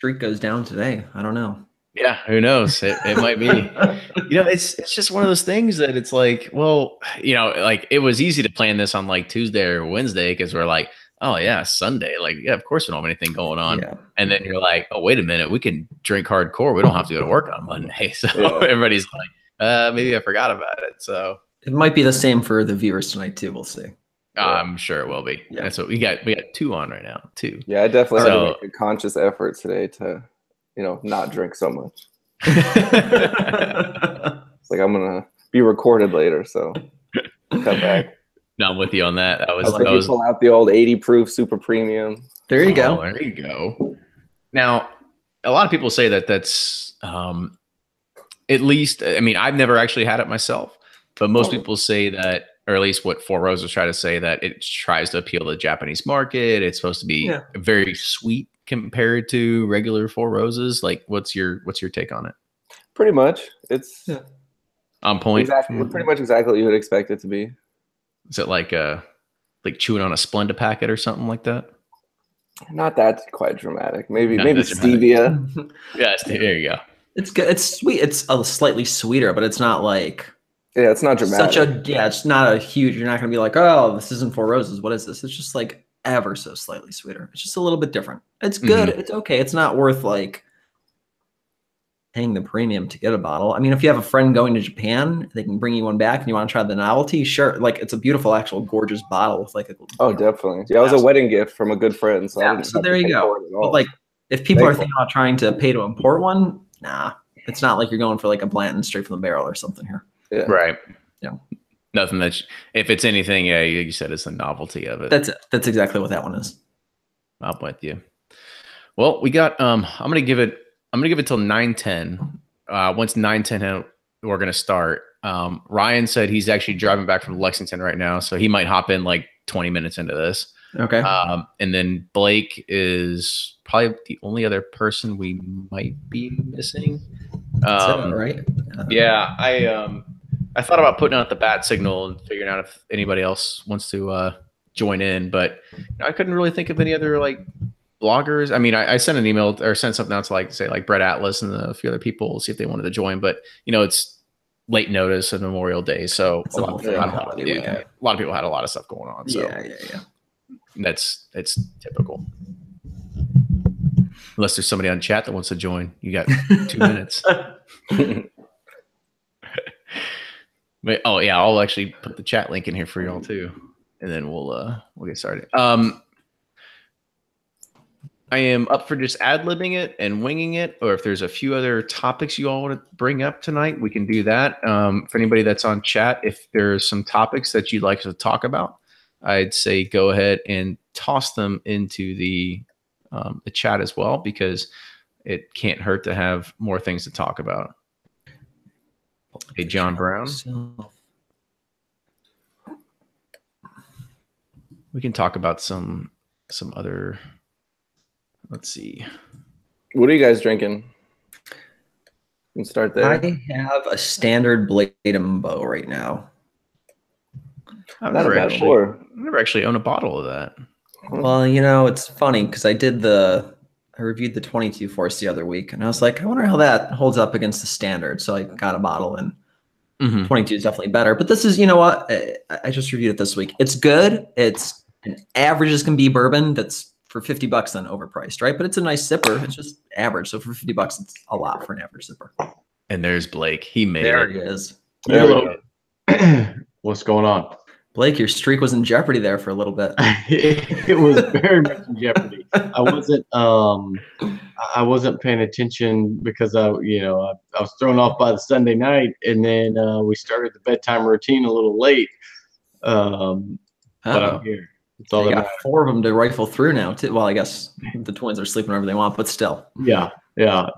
streak goes down today. I don't know. Yeah, who knows? It might be. It's just one of those things that it's like, well, like it was easy to plan this on like Tuesday or Wednesday because we're like, oh yeah, Sunday. Like, yeah, of course we don't have anything going on. Yeah. And then you're like, oh, wait a minute, we can drink hardcore. We don't have to go to work on Monday. So everybody's like, maybe I forgot about it. So it might be the same for the viewers tonight too. We'll see. I'm sure it will be. Yeah. That's what we got. We got 2 on right now, 2. Yeah, I definitely had to make a conscious effort today to, not drink so much. It's like I'm gonna be recorded later, so cut back. No, I'm with you on that. I was pull out the old 80 proof super premium. There you go. There you go. Now, a lot of people say that that's at least. I mean, I've never actually had it myself, but most people say that, or at least what Four Roses try to say, that it tries to appeal to the Japanese market. It's supposed to be very sweet compared to regular Four Roses. Like, what's your take on it? Pretty much, it's on point. Pretty much exactly what you would expect it to be. Is it like chewing on a Splenda packet or something like that? Not that quite dramatic. Maybe stevia. Yeah, there you go. It's good. It's sweet. It's a slightly sweeter, but it's not like. Yeah, it's not dramatic. It's not a huge. You're not gonna be like, oh, this isn't Four Roses. What is this? It's just like ever so slightly sweeter. It's just a little bit different. It's good. It's okay. It's not worth like paying the premium to get a bottle. I mean, if you have a friend going to Japan, they can bring you one back and you want to try the novelty, sure. Like, it's a beautiful, actual gorgeous bottle with like a definitely. Yeah, it was a wedding gift from a good friend. So, so there you go. But like, if people are thinking about trying to pay to import one, nah, it's not like you're going for like a Blanton straight from the barrel or something here. Yeah. Right. Yeah. Nothing that, if it's anything, you said it's the novelty of it. That's it. That's exactly what that one is. I'm with you. Well, we got, I'm going to give it till 9:10. Once 9:10, we're going to start. Ryan said he's actually driving back from Lexington right now, so he might hop in like 20 minutes into this. Okay. And then Blake is probably the only other person we might be missing. Right? Yeah, I thought about putting out the bat signal and figuring out if anybody else wants to join in, but I couldn't really think of any other like bloggers. I mean, I sent an email or sent something out to like say like Brett Atlas and a few other people, see if they wanted to join, but it's late notice of Memorial Day, so a lot of people had a lot of stuff going on. So yeah. It's typical. Unless there's somebody on chat that wants to join, you got 2 minutes. But I'll actually put the chat link in here for y'all too, and then we'll get started. I am up for just ad-libbing it and winging it, or if there's a few other topics you all want to bring up tonight, we can do that. For anybody that's on chat, if there's some topics that you'd like to talk about, I'd say go ahead and toss them into the chat as well, because it can't hurt to have more things to talk about. Hey, John Brown. We can talk about some other. Let's see. What are you guys drinking? You can start there. I have a standard Blade and Bow right now. I've never actually owned a bottle of that. Well, it's funny because I reviewed the 22 Force the other week, and I was like, I wonder how that holds up against the standard. So I got a bottle, and 22 is definitely better. But this is, you know what? I just reviewed it this week. It's good. It's an average as can be bourbon that's for $50 then overpriced, right? But it's a nice sipper. It's just average. So for $50, it's a lot for an average sipper. And there's Blake. He made there it. There he is. Hello. What's going on? Blake, your streak was in jeopardy there for a little bit. It was very much in jeopardy. I wasn't paying attention because I was thrown off by the Sunday night, and then we started the bedtime routine a little late. But I'm here. It's all got 4 of them to rifle through now too. Well, I guess the twins are sleeping wherever they want, but still. Yeah.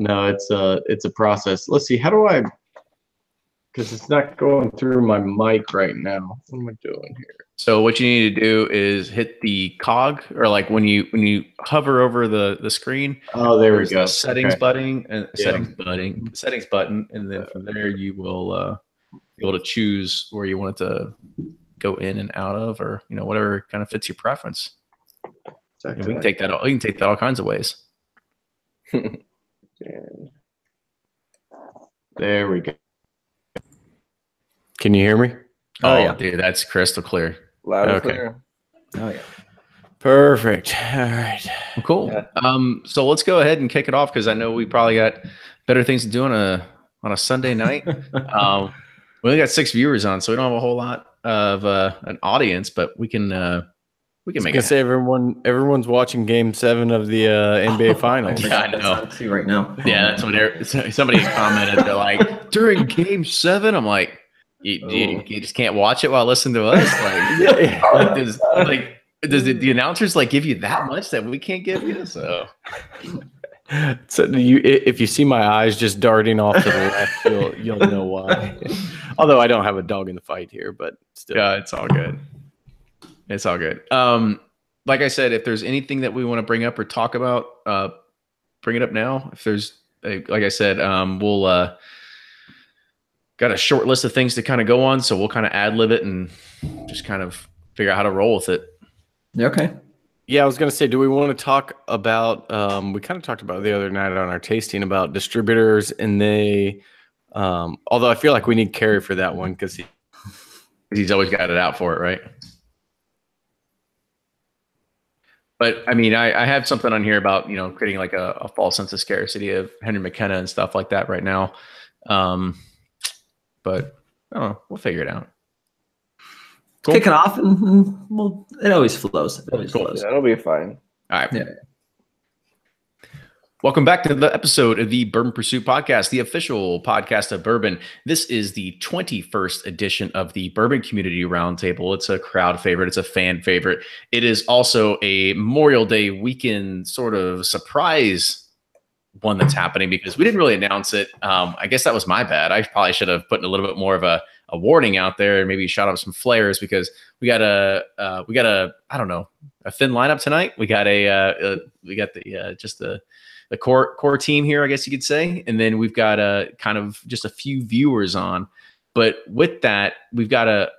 No, it's a process. Let's see. How do I? Because it's not going through my mic right now. What am I doing here? So what you need to do is hit the cog, or like when you hover over the screen. Oh, there we go. Settings button and settings button, and then from there you will be able to choose where you want it to go in and out of, or whatever kind of fits your preference. Exactly. We can take that all kinds of ways. And There we go. Can you hear me? Oh, yeah. dude, that's crystal clear. loud and Okay. clear. Oh yeah. Perfect. All right. Cool. Yeah. So let's go ahead and kick it off because I know we probably got better things to do on a Sunday night. We only got 6 viewers on, so we don't have a whole lot of an audience, but we can make it. Say everyone's watching Game 7 of the NBA Finals. Yeah, I That's know. on too right now. Yeah, that's what somebody commented. They're like, during Game 7, I'm like, you just can't watch it while listening to us. Like, does the announcers like give you that much that we can't give you? So If you see my eyes just darting off to the left, you'll know why. Although I don't have a dog in the fight here, but still. yeah, it's all good. It's all good. Like I said, if there's anything that we want to bring up or talk about, bring it up now. If there's, like I said, we'll got a short list of things to kind of go on, so we'll kind of ad lib it and just kind of figure out how to roll with it. Okay. Yeah, I was going to say, do we want to talk about, we kind of talked about the other night on our tasting about distributors and although I feel like we need Kerry for that one because He's always got it out for it, right? But I mean, I have something on here about, creating like a false sense of scarcity of Henry McKenna and stuff like that right now. But I don't know, we'll figure it out. Cool. Kick it off, and it always flows. It always Cool. flows. Yeah, it'll be fine. All right. Yeah. Welcome back to the episode of the Bourbon Pursuit Podcast, the official podcast of Bourbon. This is the 21st edition of the Bourbon Community Roundtable. It's a crowd favorite. It's a fan favorite. It is also a Memorial Day weekend sort of surprise one that's happening because we didn't really announce it. I guess that was my bad. I probably should have put a little bit more of a warning out there and maybe shot up some flares because we got a I don't know, a thin lineup tonight. We got the core team here, I guess you could say, and then we've got kind of just a few viewers on. But with that, we've got a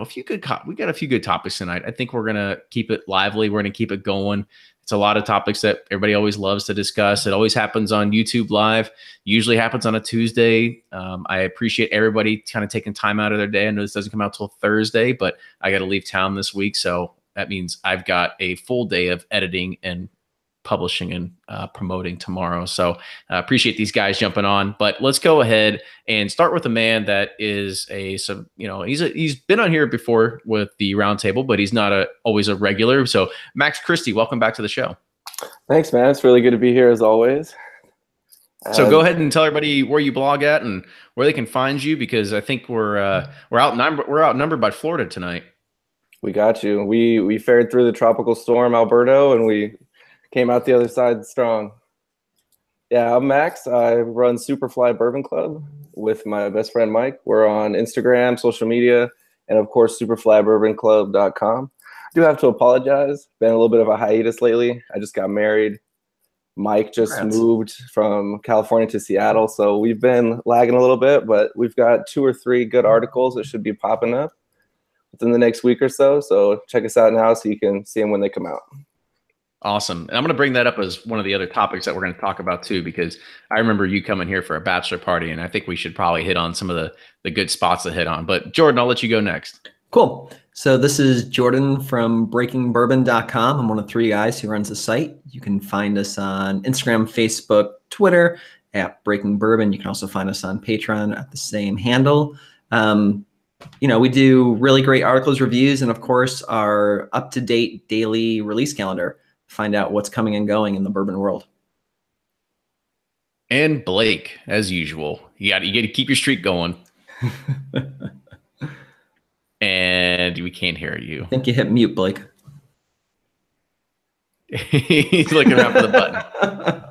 few good topics tonight. I think we're gonna keep it lively. We're gonna keep it going. It's a lot of topics that everybody always loves to discuss. It always happens on YouTube Live. Usually happens on a Tuesday. I appreciate everybody kind of taking time out of their day. I know this doesn't come out till Thursday, but I got to leave town this week, so that means I've got a full day of editing and publishing and promoting tomorrow. So I appreciate these guys jumping on, but let's go ahead and start with a man that is he's been on here before with the Roundtable, but he's not always a regular. So Max Christie, welcome back to the show. Thanks, man. It's really good to be here as always. So go ahead and tell everybody where you blog at and where they can find you, because I think we're outnumbered by Florida tonight. We got you. We fared through the tropical storm Alberto, and we came out the other side strong. Yeah, I'm Max. I run Superfly Bourbon Club with my best friend Mike. We're on Instagram, social media, and of course, superflybourbonclub.com. I do have to apologize. Been a little bit of a hiatus lately. I just got married. Mike just moved from California to Seattle, so we've been lagging a little bit, but we've got 2 or 3 good articles that should be popping up within the next week or so. So check us out now so you can see them when they come out. Awesome. And I'm going to bring that up as one of the other topics that we're going to talk about too, because I remember you coming here for a bachelor party, and I think we should probably hit on some of the good spots to hit on. But Jordan, I'll let you go next. Cool. So this is Jordan from breakingbourbon.com. I'm one of 3 guys who runs the site. You can find us on Instagram, Facebook, Twitter at Breaking Bourbon. You can also find us on Patreon at the same handle. We do really great articles, reviews, and of course our up-to-date daily release calendar. Find out what's coming and going in the bourbon world. And Blake, as usual, you got to keep your streak going. And we can't hear you. I think you hit mute, Blake. He's looking around for the button.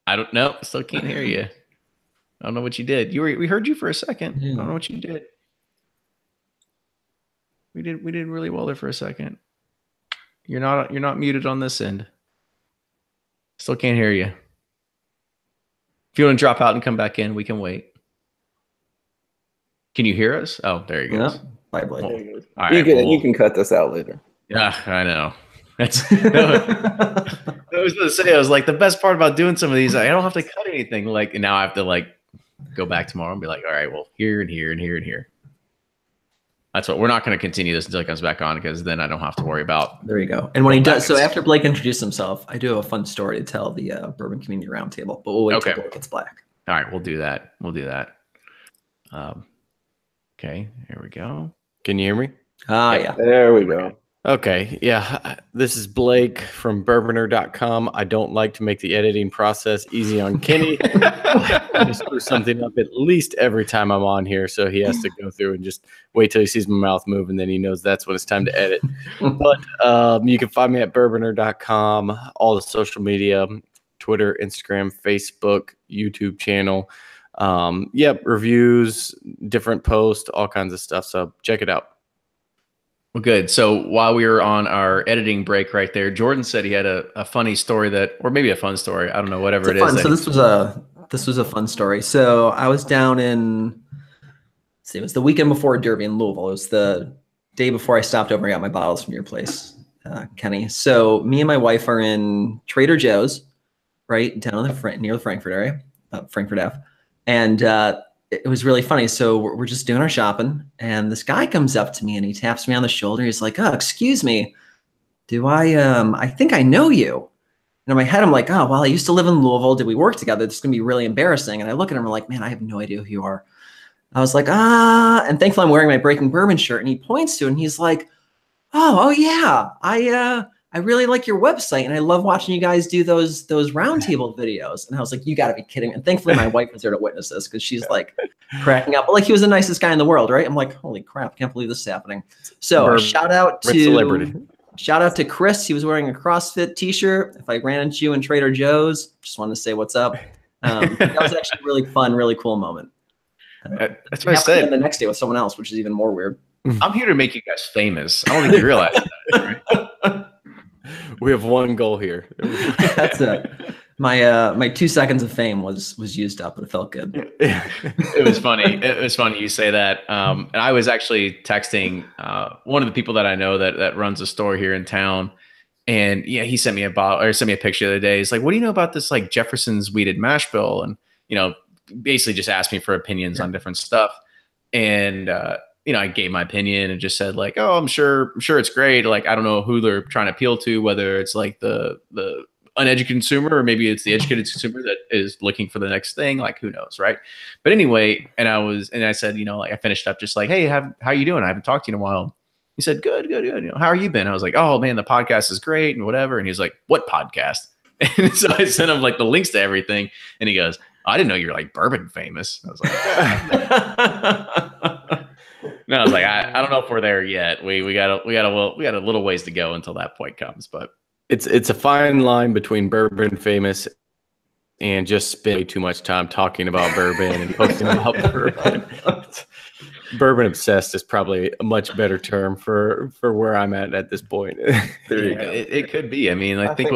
I don't know. Still can't hear you. I don't know what you did. We heard you for a second. Yeah. I don't know what you did. We did really well there for a second. You're not muted on this end. Still can't hear you. If you want to drop out and come back in, we can wait. Can you hear us? Oh, there you go. Yeah. Bye, Blake. All right, you can cut this out later. Yeah, I know. That's I was going to say, I was like, the best part about doing some of these, I don't have to cut anything. Like, and now I have to like go back tomorrow and be like, all right, well, here and here and here and here. That's what we're not going to continue this until he comes back on, because then I don't have to worry about. There you go. And when he does, so after Blake introduced himself, I do have a fun story to tell the Bourbon Community Roundtable, but we'll wait till Blake gets black. All right, we'll do that. We'll do that. Okay, here we go. Can you hear me? Yeah. There we go. Okay, yeah. This is Blake from Bourboner.com. I don't like to make the editing process easy on Kenny. I just screw something up at least every time I'm on here, so he has to go through and just wait till he sees my mouth move, and then he knows that's when it's time to edit. But you can find me at Bourboner.com, all the social media, Twitter, Instagram, Facebook, YouTube channel. Reviews, different posts, all kinds of stuff. So check it out. Well, good. So while we were on our editing break right there, Jordan said he had a funny story or maybe a fun story. I don't know, whatever it is. So this was a fun story. So I was down it was the weekend before Derby in Louisville. It was the day before I stopped over and got my bottles from your place, Kenny. So me and my wife are in Trader Joe's, right down near the Frankfurt area, Frankfurt Ave. And it was really funny. So we're just doing our shopping, and this guy comes up to me and he taps me on the shoulder. He's like, "Oh, excuse me. I think I know you." And in my head, I'm like, "Oh, well, I used to live in Louisville. Did we work together? This is going to be really embarrassing." And I look at him and I'm like, "Man, I have no idea who you are." I was like, and thankfully I'm wearing my Breaking Bourbon shirt, and he points to it and he's like, oh yeah, I really like your website, and I love watching you guys do those roundtable videos. And I was like, you got to be kidding me. And thankfully my wife was there to witness this, because she's like cracking up. But like, he was the nicest guy in the world, right? I'm like, holy crap, can't believe this is happening. So shout out to Chris. He was wearing a CrossFit t-shirt. If I ran into you in Trader Joe's, just wanted to say what's up. That was actually a really fun, really cool moment. That's what I said. The next day with someone else, which is even more weird. I'm here to make you guys famous. I don't think you realize that, right? We have one goal here. That's it. My 2 seconds of fame was used up, but it felt good. It was funny. It was funny you say that. And I was actually texting one of the people that I know that runs a store here in town. And yeah, he sent me a picture the other day. He's like, "What do you know about this like Jefferson's weeded mash bill?" And basically just asked me for opinions on different stuff. And I gave my opinion and just said like, "Oh, I'm sure it's great. Like, I don't know who they're trying to appeal to, whether it's like the uneducated consumer, or maybe it's the educated consumer that is looking for the next thing. Like, who knows, right?" But anyway, and I said, I finished up just like, "Hey, how you doing? I haven't talked to you in a while." He said, Good. How are you been?" I was like, "Oh man, the podcast is great and whatever." And he's like, "What podcast?" And so I sent him like the links to everything, and he goes, "I didn't know you're like bourbon famous." I was like, no, I was like, I don't know if we're there yet. We got a little ways to go until that point comes, but it's a fine line between bourbon famous and just spending too much time talking about bourbon and posting about bourbon. Bourbon obsessed is probably a much better term for where I'm at this point. There you go. It could be. I mean, I think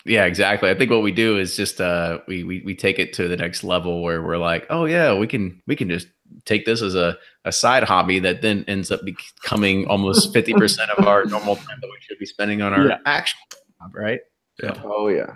yeah, exactly. I think what we do is just we take it to the next level where we're like, oh yeah, we can just take this as a side hobby that then ends up becoming almost 50% of our normal time that we should be spending on our actual job, right? Yeah. Oh yeah.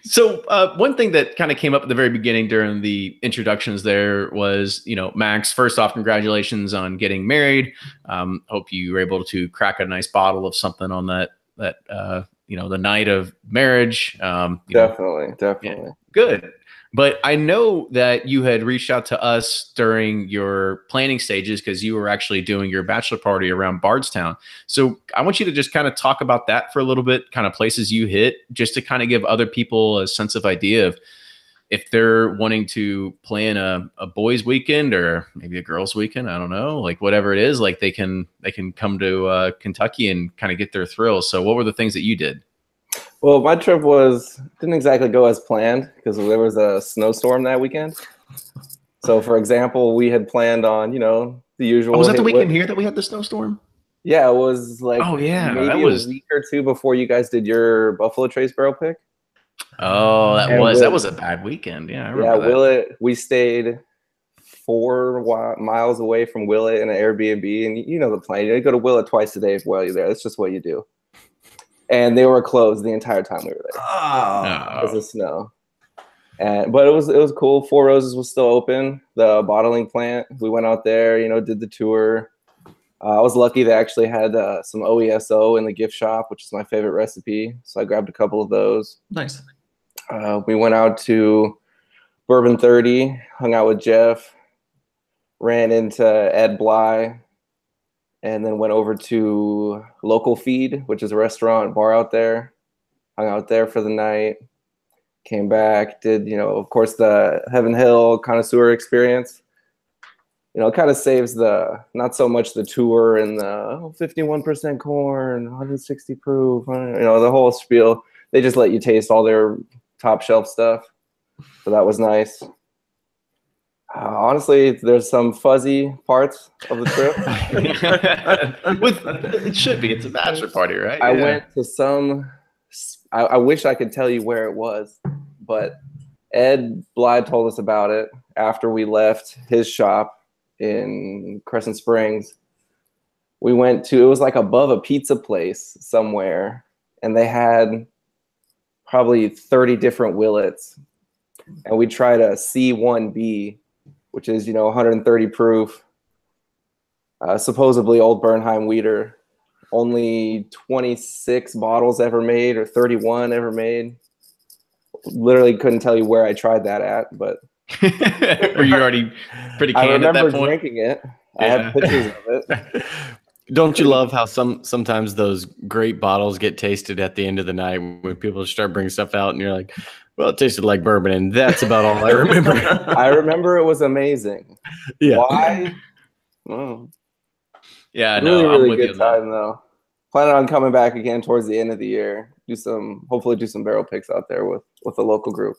So one thing that kind of came up at the very beginning during the introductions there was, Max, first off, congratulations on getting married. Hope you were able to crack a nice bottle of something on that the night of marriage. Definitely. Yeah, good. But I know that you had reached out to us during your planning stages because you were actually doing your bachelor party around Bardstown. So I want you to just kind of talk about that for a little bit, kind of places you hit, just to kind of give other people a sense of idea of if they're wanting to plan a boys' weekend or maybe a girls' weekend. I don't know, like whatever it is, like they can come to Kentucky and kind of get their thrills. So what were the things that you did? Well, my trip didn't exactly go as planned because there was a snowstorm that weekend. So, for example, we had planned on, the usual. Oh, was that the weekend here that we had the snowstorm? Yeah, it was like maybe that was a week or two before you guys did your Buffalo Trace barrel pick. Oh, that was a bad weekend. Yeah, I remember that. We stayed miles away from Willett in an Airbnb, and you know the plan. You go to Willett twice a day while you're there. That's just what you do. And they were closed the entire time we were there because of snow. But it was cool. Four Roses was still open, the bottling plant. We went out there, did the tour. I was lucky they actually had some OESO in the gift shop, which is my favorite recipe. So I grabbed a couple of those. Nice. We went out to Bourbon 30, hung out with Jeff, ran into Ed Bly, and then went over to Local Feed, which is a restaurant bar out there. Hung out there for the night. Came back, did, of course, the Heaven Hill connoisseur experience. It kind of saves not so much the tour and the 51% corn, 160 proof, the whole spiel. They just let you taste all their top shelf stuff. So that was nice. Honestly, there's some fuzzy parts of the trip. It should be. It's a bachelor party, right? I went to some. I wish I could tell you where it was, but Ed Bly told us about it after we left his shop in Crescent Springs. We went to, it was like above a pizza place somewhere, and they had probably 30 different Willets, and we tried a C1B, which is 130 proof, supposedly old Bernheim Weeder. Only 26 bottles ever made, or 31 ever made. Literally couldn't tell you where I tried that at, but were you already pretty canned at that point? I remember drinking it. I have pictures of it. Don't you love how sometimes those great bottles get tasted at the end of the night when people start bringing stuff out and you're like, well, it tasted like bourbon, and that's about all I remember. I remember it was amazing. Yeah. Why? Oh. Yeah, no, really good time though. Planning on coming back again towards the end of the year. Hopefully do some barrel picks out there with a local group.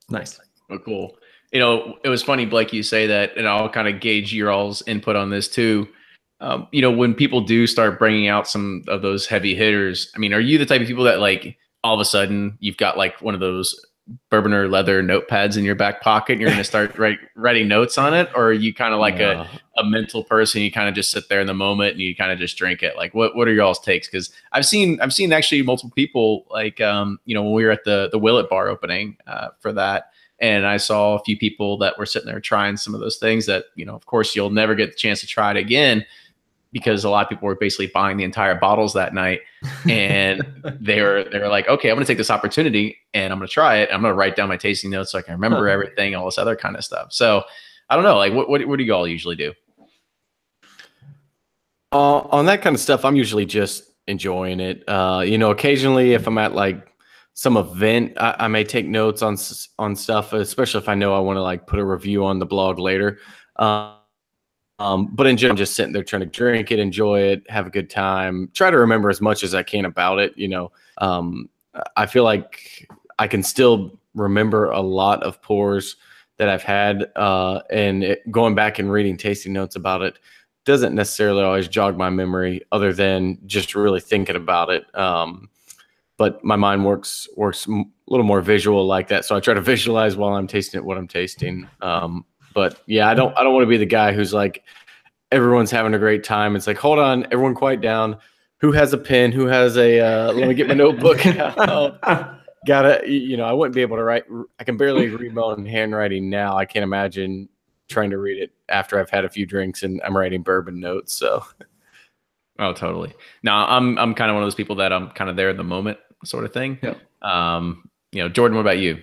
Nice. Oh, cool. It was funny, Blake, you say that, and I'll kind of gauge your all's input on this too. When people do start bringing out some of those heavy hitters, I mean, are you the type of people that like all of a sudden you've got like one of those Bourbon or leather notepads in your back pocket and you're going to start writing notes on it? Or are you kind of like a mental person? You kind of just sit there in the moment and you kind of just drink it. Like what are your all's takes? Cause I've seen actually multiple people like, when we were at the Willett bar opening for that. And I saw a few people that were sitting there trying some of those things that, of course you'll never get the chance to try it again, because a lot of people were basically buying the entire bottles that night, and they were like, okay, I'm going to take this opportunity and I'm going to try it. I'm going to write down my tasting notes so I can remember everything, all this other kind of stuff. So I don't know, like what do you all usually do? On that kind of stuff, I'm usually just enjoying it. Occasionally if I'm at like some event, I may take notes on stuff, especially if I know I want to like put a review on the blog later. But in general, I'm just sitting there trying to drink it, enjoy it, have a good time, try to remember as much as I can about it. I feel like I can still remember a lot of pours that I've had, and going back and reading tasting notes about it doesn't necessarily always jog my memory other than just really thinking about it. But my mind works a little more visual like that. So I try to visualize while I'm tasting it, what I'm tasting. But yeah, I don't want to be the guy who's like, everyone's having a great time. It's like, hold on, everyone quiet down. Who has a pen? Who has let me get my notebook out. I wouldn't be able to write. I can barely read my own handwriting now. I can't imagine trying to read it after I've had a few drinks and I'm writing bourbon notes. So. Oh, totally. Now I'm kind of one of those people that I'm kind of there in the moment sort of thing. Yeah. Jordan, what about you?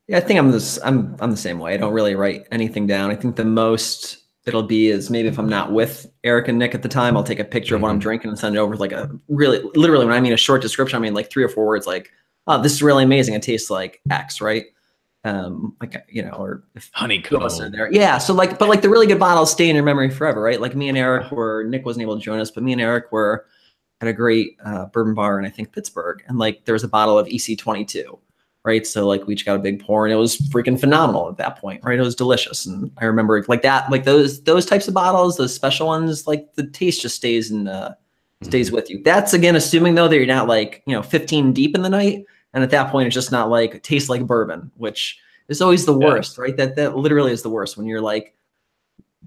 Yeah, I think I'm the same way. I don't really write anything down. I think the most it'll be is maybe if I'm not with Eric and Nick at the time, I'll take a picture of what I'm drinking and send it over with like a literally when I mean a short description, I mean like 3 or 4 words like, oh, this is really amazing. It tastes like X, right? Or if honeycomb in there. Yeah. So but the really good bottles stay in your memory forever, right? Like me and Eric Nick wasn't able to join us, but me and Eric were at a great bourbon bar in I think Pittsburgh. And like there was a bottle of EC22. Right. So like we each got a big pour and it was freaking phenomenal at that point. Right. It was delicious. And I remember like that, like those types of bottles, those special ones, like the taste just stays with you. That's again, assuming though that you're not like, 15 deep in the night. And at that point, it's just not like tastes like bourbon, which is always the worst, right? That literally is the worst when you're like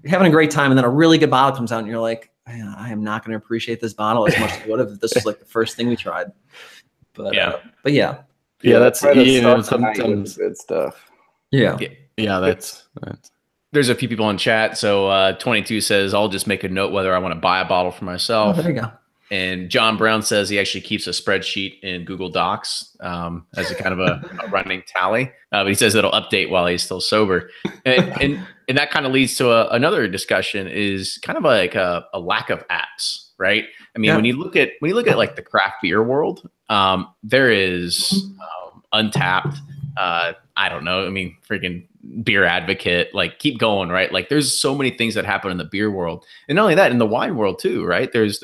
you're having a great time, and then a really good bottle comes out, and you're like, I am not going to appreciate this bottle as much as I would have if this was like the first thing we tried. But yeah. That's try to start the sometimes night with the good stuff. Yeah. That's There's a few people in chat. So 22 says, I'll just make a note whether I want to buy a bottle for myself. Oh, there you go. And John Brown says he actually keeps a spreadsheet in Google Docs as a kind of a running tally. But he says it'll update while he's still sober. And that kind of leads to another discussion is kind of like a lack of apps, right? I mean, when you look at like the craft beer world, there is Untapped. I don't know. I mean, freaking Beer Advocate, like keep going, right? Like there's so many things that happen in the beer world, and not only that, in the wine world too, right? There's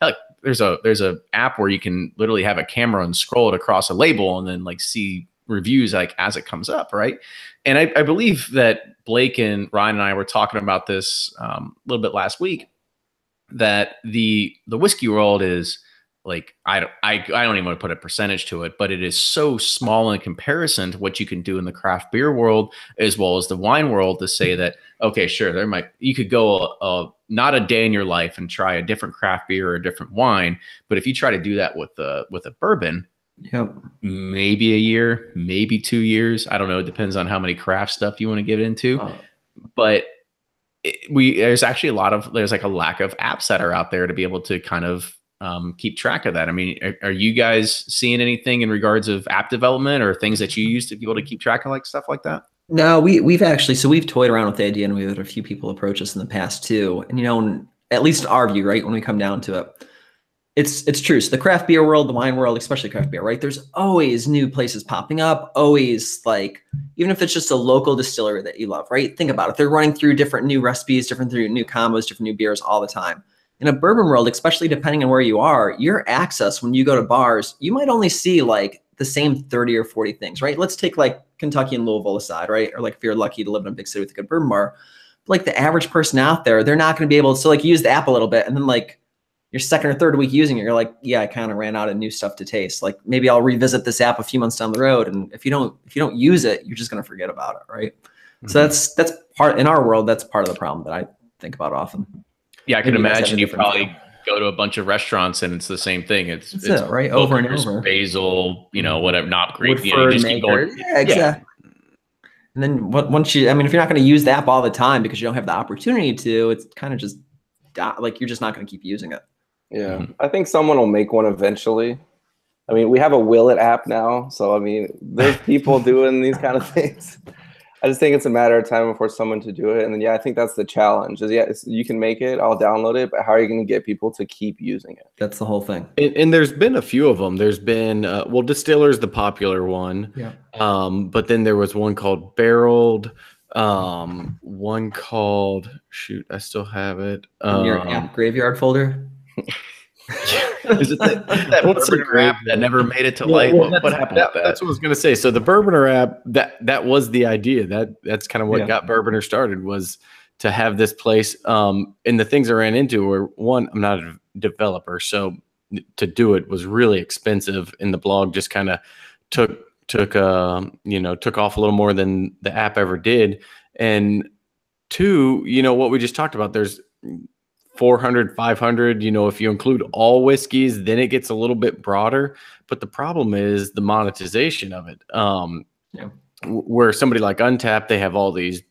a app where you can literally have a camera and scroll it across a label and then like see reviews like as it comes up, right? And I believe that Blake and Ryan and I were talking about this a little bit last week, that the whiskey world is like, I don't even want to put a percentage to it, but it is so small in comparison to what you can do in the craft beer world as well as the wine world, to say that, okay, sure, you could go not a day in your life and try a different craft beer or a different wine, but if you try to do that with a bourbon, maybe a year, maybe 2 years, I don't know, it depends on how many craft stuff you want to get into. But there's actually there's like a lack of apps that are out there to be able to kind of keep track of that. I mean, are you guys seeing anything in regards of app development or things that you use to be able to keep track of like stuff like that? No, we've toyed around with the idea, and we've had a few people approach us in the past too. And at least our view, right, when we come down to it, it's true. So the craft beer world, the wine world, especially craft beer, right? There's always new places popping up. Always, like, even if it's just a local distillery that you love, right? Think about it. They're running through different new recipes, different new combos, different new beers all the time. In a bourbon world, especially depending on where you are, your access when you go to bars, you might only see like the same 30 or 40 things, right? Let's take like Kentucky and Louisville aside, right? Or like if you're lucky to live in a big city with a good bourbon bar, like the average person out there, they're not going to be able to like use the app a little bit, and then like your second or third week using it, you're like, yeah, I kind of ran out of new stuff to taste. Like maybe I'll revisit this app a few months down the road, and if you don't use it, you're just going to forget about it, right? Mm-hmm. So that's part in our world. That's part of the problem that I think about often. Yeah, I can imagine you probably go to a bunch of restaurants and it's the same thing. It's right, over and over. Basil, whatever, not great. You just keep going. Yeah, exactly. Yeah. And then if you're not going to use the app all the time because you don't have the opportunity to, it's kind of just like you're just not going to keep using it. Yeah, mm-hmm. I think someone will make one eventually. I mean, we have a Will It app now, so I mean, there's people doing these kind of things. I just think it's a matter of time for someone to do it. And then, I think that's the challenge. You can make it, I'll download it, but how are you going to get people to keep using it? That's the whole thing. And there's been a few of them. There's been, Distiller's the popular one. Yeah. But then there was one called Barreled, one called, I still have it. In your app graveyard folder? Is it that Bourbon app that never made it to light? What happened with that? That's what I was going to say. So the Bourboner app, that was the idea. That's kind of what got Bourboner started, was to have this place. And the things I ran into were, one, I'm not a developer, so to do it was really expensive, and the blog just kind of took off a little more than the app ever did. And two, what we just talked about, there's 400, 500, if you include all whiskeys, then it gets a little bit broader. But the problem is the monetization of it. Where somebody like Untapped, they have all these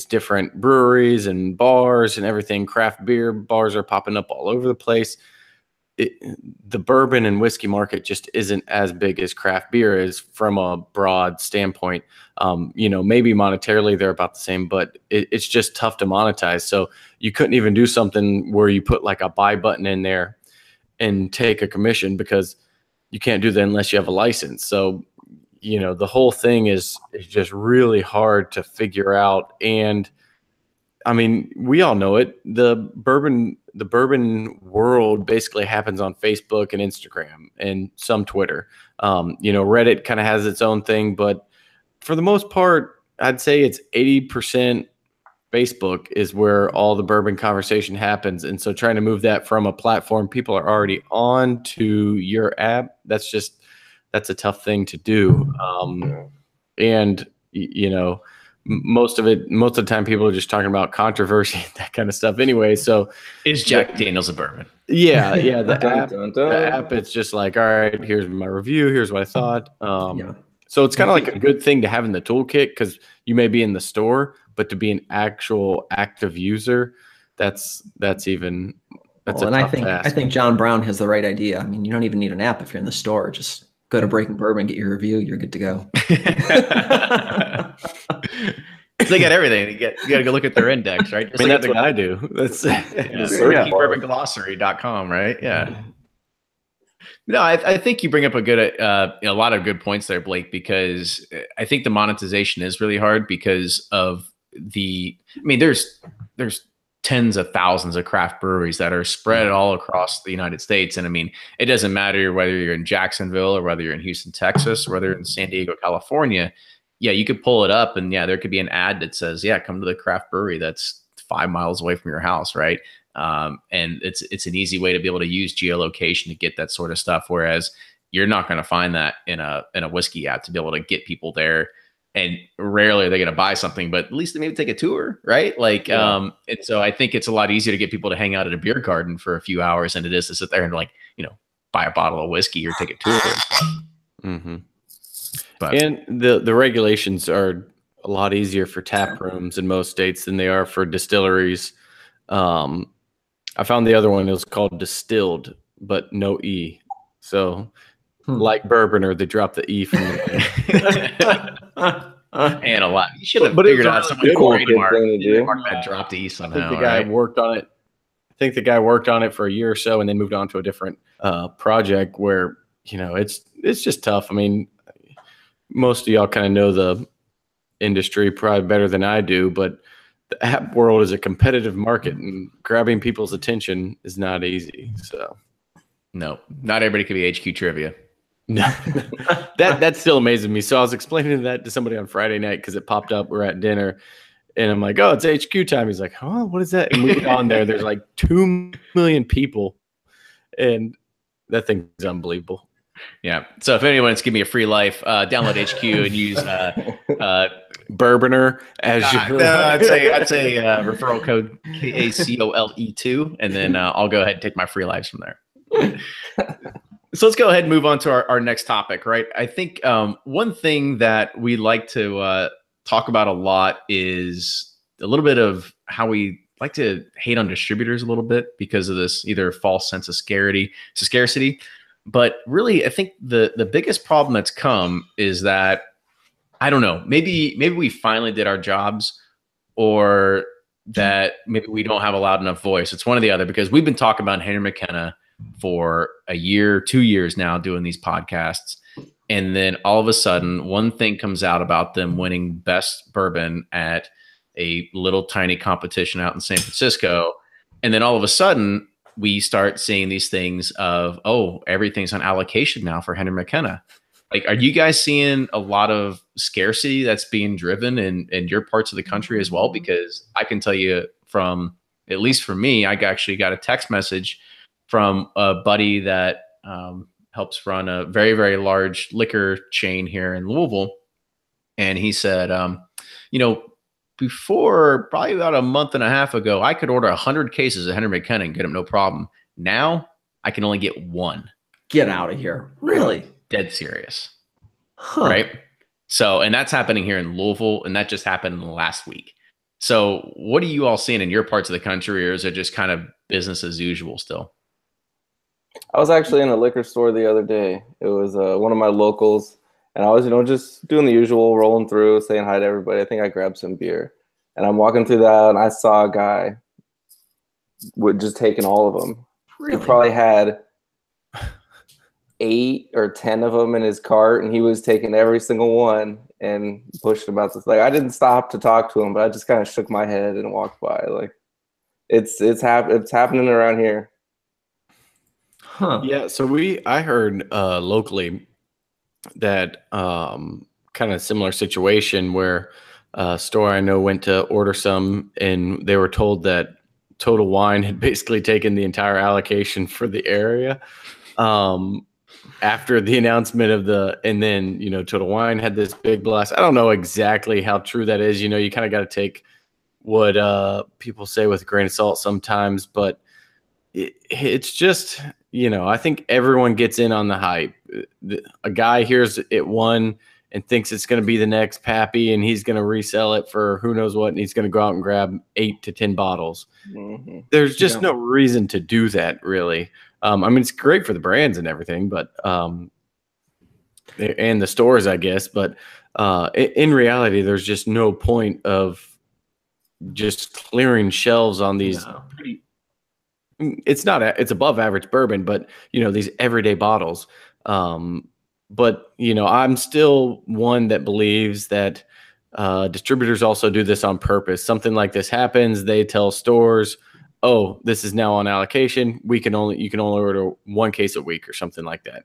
different breweries and bars and everything. Craft beer bars are popping up all over the place. The bourbon and whiskey market just isn't as big as craft beer is from a broad standpoint. Maybe monetarily they're about the same, but it's just tough to monetize. So you couldn't even do something where you put like a buy button in there and take a commission, because you can't do that unless you have a license. So, the whole thing is just really hard to figure out. And I mean, we all know it. The bourbon world basically happens on Facebook and Instagram and some Twitter. Reddit kind of has its own thing, but for the most part, I'd say it's 80% Facebook is where all the bourbon conversation happens. And so trying to move that from a platform people are already on to your app, that's a tough thing to do. And, most of the time people are just talking about controversy and that kind of stuff anyway. So is Jack Daniel's a bourbon? Yeah. The Dun, dun. app, it's just like, all right, here's my review. Here's what I thought. So it's kind of like a good thing to have in the toolkit because you may be in the store, but to be an actual active user, that's even that's well, a and tough task. I think John Brown has the right idea. I mean, you don't even need an app if you're in the store. Just go to Breaking Bourbon, get your review, you're good to go. So they got everything. You got to go look at their index, right? I mean, that's what I do. That's bourbon.com, right? Yeah. No, I think you bring up a lot of good points there, Blake, because I think the monetization is really hard because of there's tens of thousands of craft breweries that are spread all across the United States. And I mean, it doesn't matter whether you're in Jacksonville or whether you're in Houston, Texas, or whether you're in San Diego, California. Yeah, you could pull it up and there could be an ad that says, come to the craft brewery that's 5 miles away from your house, right? And it's an easy way to be able to use geolocation to get that sort of stuff. Whereas you're not going to find that in a whiskey app to be able to get people there. And rarely are they going to buy something, but at least they maybe take a tour, right? And so I think it's a lot easier to get people to hang out at a beer garden for a few hours than it is to sit there and buy a bottle of whiskey or take a tour. Mm-hmm. And the regulations are a lot easier for tap rooms in most states than they are for distilleries. I found the other one, it was called distilled, but no E. So like Bourboner, they dropped the E from the and a lot. You should have figured out some cool trademark that dropped the E somehow. I think the guy worked on it. I think the guy worked on it for a year or so and then moved on to a different project where, it's just tough. I mean, most of y'all kind of know the industry probably better than I do, but the app world is a competitive market and grabbing people's attention is not easy. So no, not everybody can be HQ trivia. No, that still amazes me. So I was explaining that to somebody on Friday night because it popped up. We're at dinner and I'm like, oh, it's HQ time. He's like, oh, what is that? And we get on there. There's like 2 million people and that thing's unbelievable. Yeah. So if anyone wants to give me a free life, download HQ and use Bourboner as your. I'd say referral code KACOLE2, and then I'll go ahead and take my free lives from there. So let's go ahead and move on to our next topic, right? I think one thing that we like to talk about a lot is a little bit of how we like to hate on distributors a little bit because of this either false sense of scarcity. But really, I think the biggest problem that's come is that, I don't know, maybe we finally did our jobs, or that maybe we don't have a loud enough voice. It's one or the other, because we've been talking about Henry McKenna for a year, 2 years now doing these podcasts. And then all of a sudden, one thing comes out about them winning best bourbon at a little tiny competition out in San Francisco. And then all of a sudden, we start seeing these things of, oh, everything's on allocation now for Henry McKenna. Like, are you guys seeing a lot of scarcity that's being driven in your parts of the country as well? Because I can tell you from, at least for me, I actually got a text message from a buddy that helps run a very, very large liquor chain here in Louisville. And he said, before, probably about a month and a half ago, I could order 100 cases of Henry McKenna and get them no problem. Now I can only get one. Get out of here. Really? Dead serious. Right? So, and that's happening here in Louisville, and that just happened in the last week. So what are you all seeing in your parts of the country, or is it just kind of business as usual still? I was actually in a liquor store the other day. It was one of my locals. And I was, just doing the usual, rolling through, saying hi to everybody. I think I grabbed some beer. And I'm walking through that, and I saw a guy with just taking all of them. Really? He probably had 8 or 10 of them in his cart, and he was taking every single one and pushed them out. Like, I didn't stop to talk to him, but I just kind of shook my head and walked by. Like, it's happening around here. Huh. Yeah. So I heard locally that kind of similar situation where a store I know went to order some, and they were told that Total Wine had basically taken the entire allocation for the area. after the announcement of and then, Total Wine had this big blast. I don't know exactly how true that is. You kind of got to take what people say with a grain of salt sometimes, but it's just, I think everyone gets in on the hype. A guy hears it won and thinks it's going to be the next Pappy, and he's going to resell it for who knows what, and he's going to go out and grab 8 to 10 bottles. Mm-hmm. There's just no reason to do that, really. It's great for the brands and everything, but and the stores, I guess. But in reality, there's just no point of just clearing shelves on these. It's above average bourbon, but these everyday bottles. But I'm still one that believes that distributors also do this on purpose. Something like this happens, they tell stores, "Oh, this is now on allocation. You can only order 1 case a week," or something like that.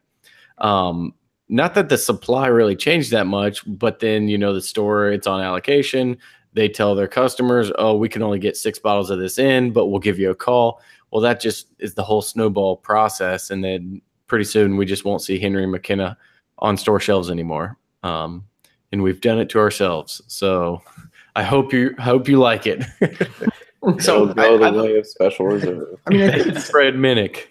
Not that the supply really changed that much, but then the store, it's on allocation. They tell their customers, "Oh, we can only get 6 bottles of this in, but we'll give you a call." Well, that just is the whole snowball process, and then pretty soon we just won't see Henry McKenna on store shelves anymore. And we've done it to ourselves. So I hope you like it. So go the way of Special Reserve. I think Fred Minnick.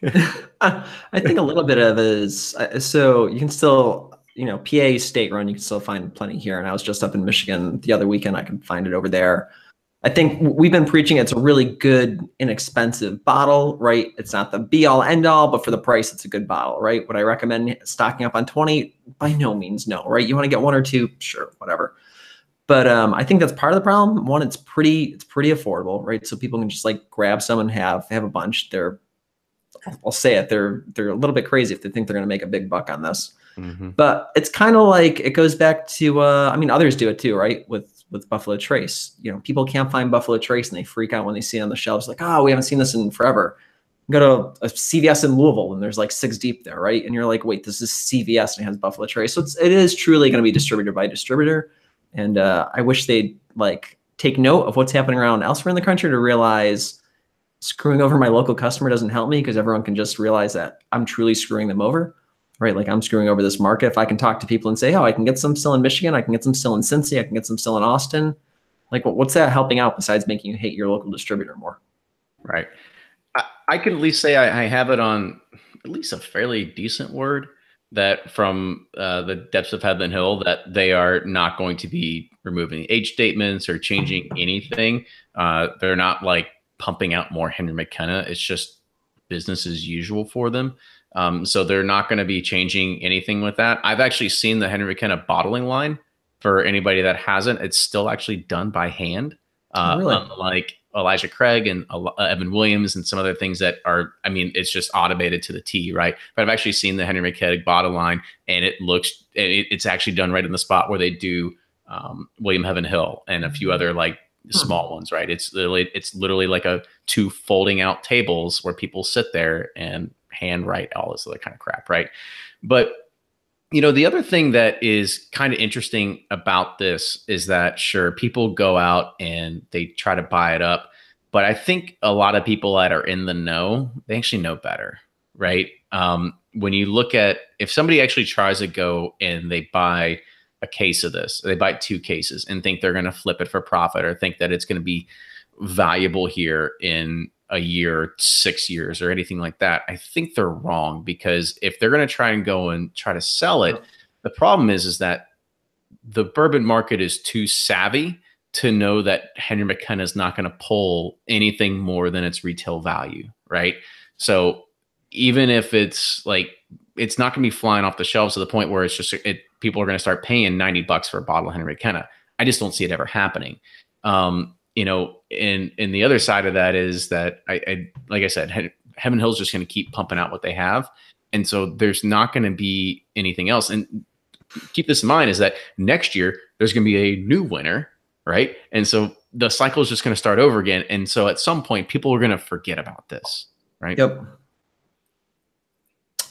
I think a little bit of it is so you can still, PA state run, you can still find plenty here. And I was just up in Michigan the other weekend. I can find it over there. I think we've been preaching it's a really good, inexpensive bottle, right? It's not the be all end all, but for the price, it's a good bottle, right? Would I recommend stocking up on 20? By no means, no, right? You want to get 1 or 2, sure, whatever. But I think that's part of the problem. One, it's pretty affordable, right? So people can just like grab some and have a bunch. I'll say it, they're a little bit crazy if they think they're going to make a big buck on this. Mm-hmm. But it's kind of like it goes back to others do it too, right? With Buffalo Trace, people can't find Buffalo Trace and they freak out when they see it on the shelves, like, "Oh, we haven't seen this in forever." You go to a CVS in Louisville and there's like 6 deep there, right? And you're like, wait, this is CVS and it has Buffalo Trace. So it is truly going to be distributor by distributor. And I wish they'd take note of what's happening around elsewhere in the country to realize screwing over my local customer doesn't help me, because everyone can just realize that I'm truly screwing them over. Right, like I'm screwing over this market. If I can talk to people and say, "Oh, I can get some still in Michigan, I can get some still in Cincy, I can get some still in Austin," like what's that helping out besides making you hate your local distributor more? Right. I can at least say I have it on at least a fairly decent word that from the depths of Heaven Hill that they are not going to be removing age statements or changing anything. They're not like pumping out more Henry McKenna. It's just business as usual for them. So they're not going to be changing anything with that. I've actually seen the Henry McKenna bottling line. For anybody that hasn't, it's still actually done by hand. Really? Unlike Elijah Craig and Evan Williams and some other things that are, it's just automated to the T, right? But I've actually seen the Henry McKenna bottle line, and it's actually done right in the spot where they do William Heaven Hill and a few other small ones, right? It's literally like 2 folding out tables where people sit there and handwrite all this other kind of crap, right? But the other thing that is kind of interesting about this is that sure, people go out and they try to buy it up, but I think a lot of people that are in the know, they actually know better, right? When you look at, if somebody actually tries to go and they buy a case of this, they buy 2 cases and think they're going to flip it for profit, or think that it's going to be valuable here in a year, 6 years, or anything like that, I think they're wrong. Because if they're going to try and go and try to sell it, the problem is that the bourbon market is too savvy to know that Henry McKenna is not going to pull anything more than its retail value, right? So even if it's it's not going to be flying off the shelves to the point where it's just people are going to start paying $90 for a bottle of Henry McKenna. I just don't see it ever happening. And the other side of that is that I like I said, Heaven Hill's just going to keep pumping out what they have. And so there's not going to be anything else. And keep this in mind is that next year there's going to be a new winner, right? And so the cycle is just going to start over again. And so at some point people are going to forget about this, right? Yep.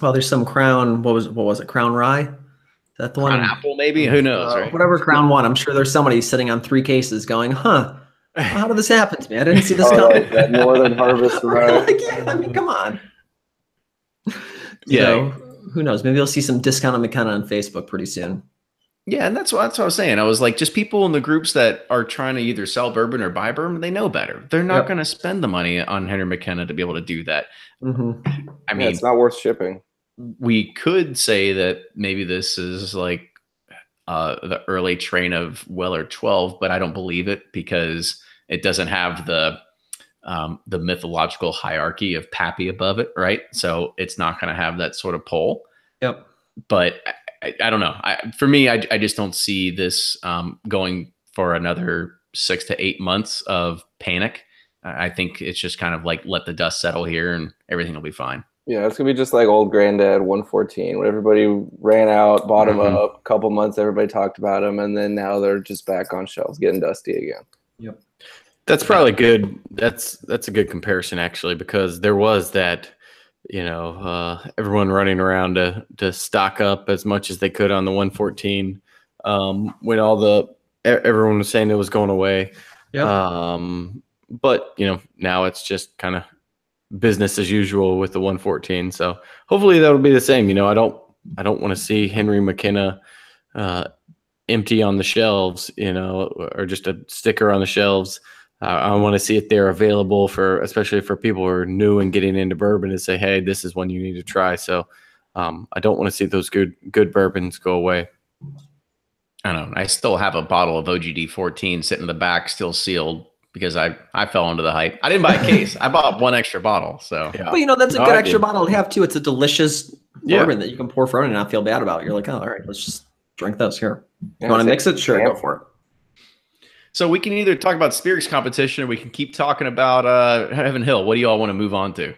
Well, there's some Crown, what was it? Crown Rye? Is that the one? Crown Apple, maybe? Who knows, right? Whatever Crown won. I'm sure there's somebody sitting on 3 cases going, how did this happen to me? I didn't see this coming. Like that Northern Harvest Rye. Yeah, come on. Yeah. who knows? Maybe you'll see some discounted McKenna on Facebook pretty soon. Yeah, and that's what I was saying. I was like, just people in the groups that are trying to either sell bourbon or buy bourbon, they know better. They're not going to spend the money on Henry McKenna to be able to do that. I mean, it's not worth shipping. We could say that maybe this is like the early train of Weller 12, but I don't believe it because it doesn't have the mythological hierarchy of Pappy above it, right? So it's not going to have that sort of pull. Yep. But I don't know. For me, I just don't see this going for another 6 to 8 months of panic. I think it's just kind of like let the dust settle here and everything will be fine. Yeah, it's gonna be just like old Granddad 114, when everybody ran out, bought them up. Couple months, everybody talked about them, and then now they're just back on shelves, getting dusty again. Yep. That's probably good. That's a good comparison actually, because there was that. Everyone running around to stock up as much as they could on the 114 when everyone was saying it was going away. Yeah. But now it's just kind of business as usual with the 114. So hopefully that'll be the same. I don't want to see Henry McKenna empty on the shelves, or just a sticker on the shelves. I want to see it there available especially for people who are new and getting into bourbon, to say, hey, this is one you need to try. So I don't want to see those good bourbons go away. I don't know. I still have a bottle of OGD 14 sitting in the back, still sealed, because I fell into the hype. I didn't buy a case. I bought one extra bottle. So, yeah. Well, that's a good extra bottle to have too. It's a delicious bourbon that you can pour for and not feel bad about. You're like, oh, all right, let's just drink this here. You want to mix it? Sure, go for it. So we can either talk about spirits competition, or we can keep talking about Heaven Hill. What do you all want to move on to?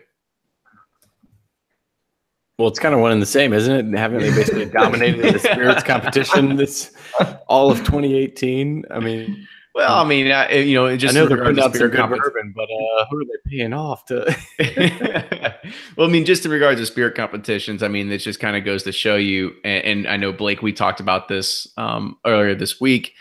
Well, it's kind of one and the same, isn't it? Haven't they basically dominated the spirits competition this all of 2018? I mean, just I know they're putting out some good bourbon, but who are they paying off to? Well, I mean, just in regards to spirit competitions, I mean, this just kind of goes to show you, and I know, Blake, we talked about this earlier this week,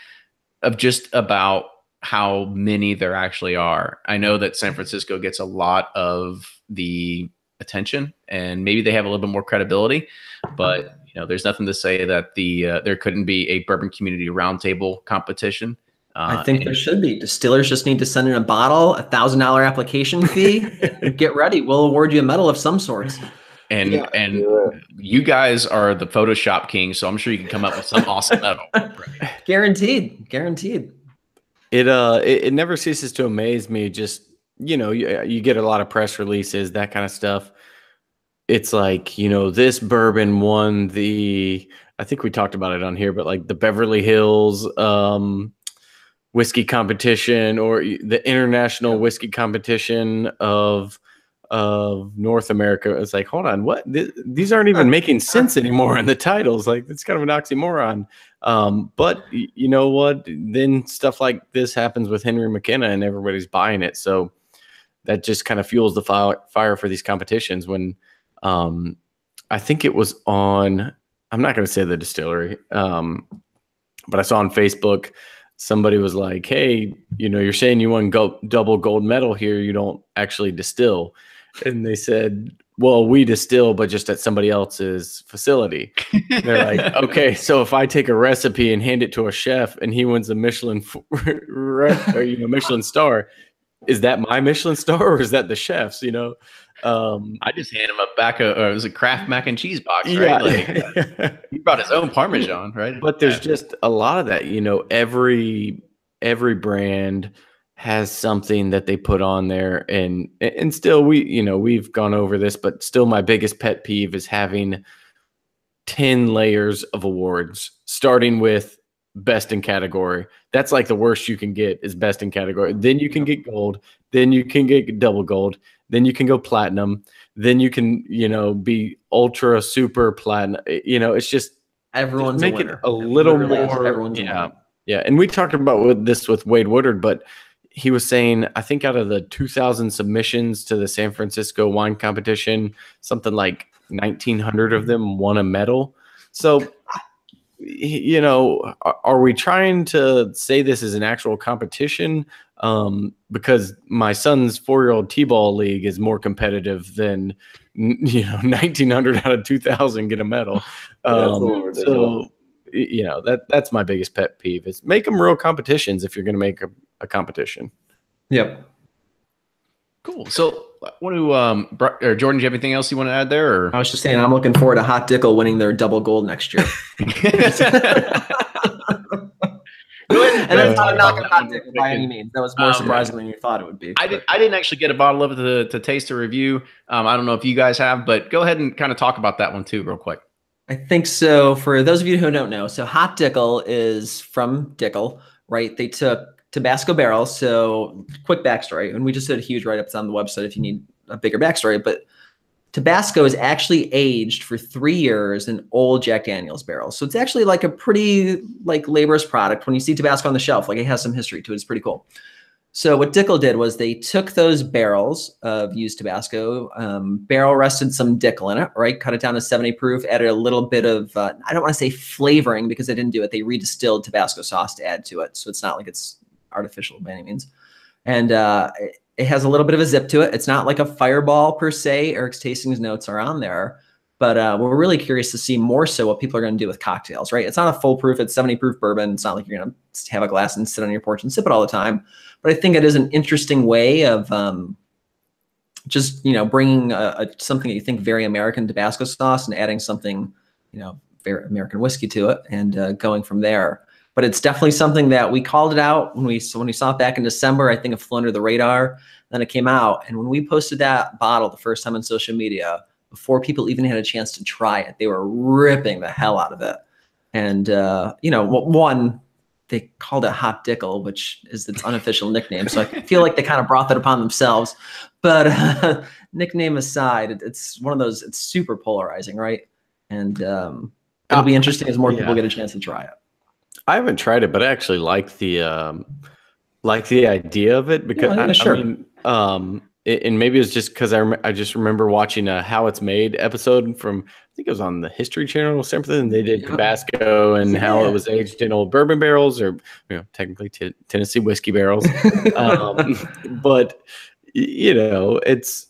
of just about how many there actually are. I know that San Francisco gets a lot of the attention, and maybe they have a little bit more credibility, but there's nothing to say that there couldn't be a bourbon community roundtable competition. I think there should be. Distillers just need to send in a bottle, $1,000 application fee, and get ready. We'll award you a medal of some sort. And you guys are the Photoshop king, so I'm sure you can come up with some awesome medal. Guaranteed. It never ceases to amaze me. Just you get a lot of press releases, that kind of stuff. It's like this bourbon won I think we talked about it on here, but like the Beverly Hills whiskey competition, or the international whiskey competition of North America. It's like, hold on, what? These aren't even making sense anymore in the titles. Like, it's kind of an oxymoron. But you know what? Then stuff like this happens with Henry McKenna, and everybody's buying it. So that just kind of fuels the fire for these competitions. When I think it was on, I'm not going to say the distillery, but I saw on Facebook, somebody was like, hey, you're saying you won double gold medal here. You don't actually distill. And they said, well, we distill, but just at somebody else's facility. They're like, okay, so if I take a recipe and hand it to a chef and he wins a Michelin Michelin star, is that my Michelin star, or is that the chef's? I just hand him a it was a Kraft mac and cheese box, right? Yeah. Like, he brought his own Parmesan, right? But there's just a lot of that. Every brand has something that they put on there, and still we've gone over this, but still my biggest pet peeve is having 10 layers of awards, starting with best in category. That's like the worst you can get, is best in category. Then you can get gold, then you can get double gold, then you can go platinum, then you can be ultra super platinum. It's just everyone's make a winner. It a little more. Everyone's a winner. Yeah, and we talked about this with Wade Woodard, but he was saying, I think out of the 2,000 submissions to the San Francisco wine competition, something like 1,900 of them won a medal. So you know, are we trying to say this is an actual competition? Because my son's 4-year-old T-ball league is more competitive than, you know, 1900 out of 2000 get a medal. So, you know, that's my biggest pet peeve is make them real competitions if you're going to make a competition. Yep. Cool. So, what do or Jordan? Do you have anything else you want to add there? Or? I was just saying, I'm looking forward to Hot Dickel winning their double gold next year. And that's not a knock on Hot Dickel by any means. That was more surprising than you thought it would be. I didn't actually get a bottle of it to taste or review. I don't know if you guys have, but go ahead and kind of talk about that one too, real quick. I think so. For those of you who don't know, so Hot Dickel is from Dickel, right? They took Tabasco barrels. So quick backstory, and we just did a huge write-up on the website if you need a bigger backstory, but Tabasco is actually aged for 3 years in old Jack Daniel's barrels. So it's actually like a pretty like laborious product. When you see Tabasco on the shelf, like it has some history to it. It's pretty cool. So what Dickel did was they took those barrels of used Tabasco, barrel rested some Dickel in it, right? Cut it down to 70 proof, added a little bit of, I don't want to say flavoring because they didn't do it. They redistilled Tabasco sauce to add to it. So it's not like it's artificial by any means. And it has a little bit of a zip to it. It's not like a fireball per se. Eric's tastings notes are on there, but we're really curious to see more so what people are going to do with cocktails, right? It's not a full proof, it's 70 proof bourbon. It's not like you're going to have a glass and sit on your porch and sip it all the time. But I think it is an interesting way of just, you know, bringing something that you think very American Tabasco sauce and adding something, you know, very American whiskey to it and going from there. But it's definitely something that we called it out when we saw it back in December. I think it flew under the radar. Then it came out. And when we posted that bottle the first time on social media, before people even had a chance to try it, they were ripping the hell out of it. And, you know, one, they called it Hot Dickel, which is its unofficial nickname. So I feel like they kind of brought that upon themselves. But nickname aside, it's one of those, it's super polarizing, right? And it'll be interesting as more people get a chance to try it. I haven't tried it, but I actually like the idea of it because I mean, and maybe it's just because I just remember watching a How It's Made episode from, I think it was on the History Channel or something. And they did Tabasco and how it was aged in old bourbon barrels, or you know, technically Tennessee whiskey barrels. But you know, it's,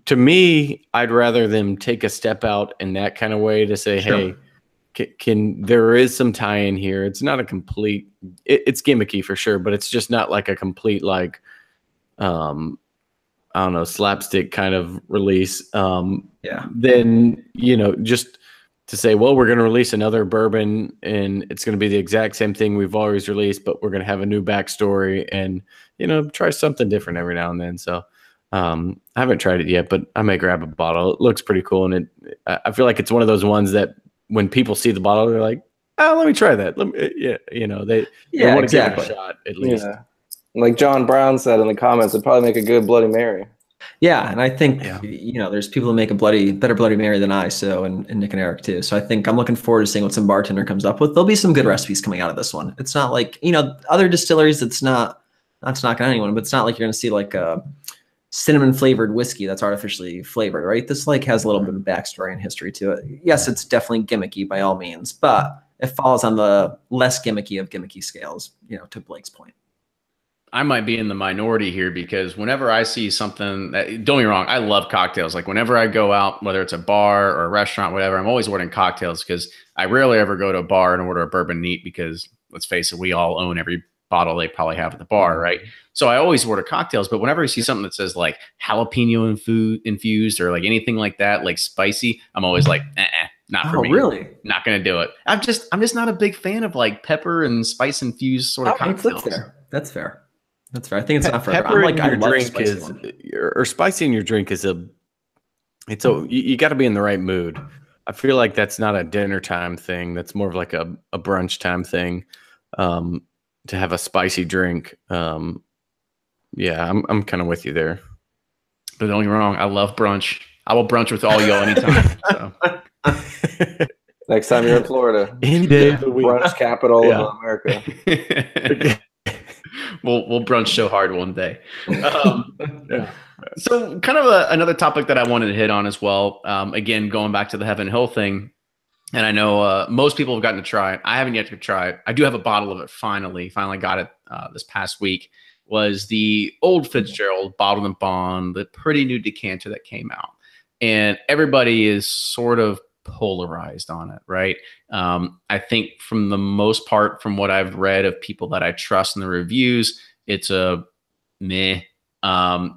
to me, I'd rather them take a step out in that kind of way to say, hey. There is some tie-in here. It's not a complete, it's gimmicky for sure, but it's just not like a complete, like, I don't know, slapstick kind of release. Then, you know, just to say, well, we're going to release another bourbon and it's going to be the exact same thing we've always released, but we're going to have a new backstory and, you know, try something different every now and then. So I haven't tried it yet, but I may grab a bottle. It looks pretty cool. And I feel like it's one of those ones that, when people see the bottle, they're like, "Oh, let me try that." You know, they want to give it a shot at least. Yeah. Like John Brown said in the comments, it'd probably make a good Bloody Mary. Yeah, and I think you know, there's people who make a better Bloody Mary than I. So, and Nick and Eric too. So I think I'm looking forward to seeing what some bartender comes up with. There'll be some good recipes coming out of this one. It's not like, you know, other distilleries. It's not to knock on anyone, but it's not like you're going to see like a cinnamon flavored whiskey that's artificially flavored, right? This like has a little bit of backstory and history to it. Yes, it's definitely gimmicky by all means, but it falls on the less gimmicky of gimmicky scales, you know, to Blake's point. I might be in the minority here because whenever I see something that, don't get me wrong, I love cocktails. Like whenever I go out, whether it's a bar or a restaurant, whatever, I'm always ordering cocktails because I rarely ever go to a bar and order a bourbon neat because let's face it, we all own every bottle they probably have at the bar, right? So I always order cocktails, but whenever I see something that says like jalapeno infused or like anything like that, like spicy, I'm always like, not for me. Really? Not gonna do it. I'm just not a big fan of like pepper and spice infused sort of cocktails. That's fair. That's fair. I think it's not for pepper in your drink is, or spicy in your drink is you got to be in the right mood. I feel like that's not a dinner time thing. That's more of like a brunch time thing. To have a spicy drink. Yeah, I'm kind of with you there. But don't get me wrong, I love brunch. I will brunch with all y'all anytime. So. Next time you're in Florida. Any day of the week. Brunch capital of America. We'll brunch so hard one day. So kind of another topic that I wanted to hit on as well. Again, going back to the Heaven Hill thing. and I know most people have gotten to try it. I haven't yet to try it. I do have a bottle of it. Finally got it this past week. Was the Old Fitzgerald Bottled and Bond, the pretty new decanter that came out, and everybody is sort of polarized on it, right? I think from the most part, from what I've read of people that I trust in the reviews, it's a meh.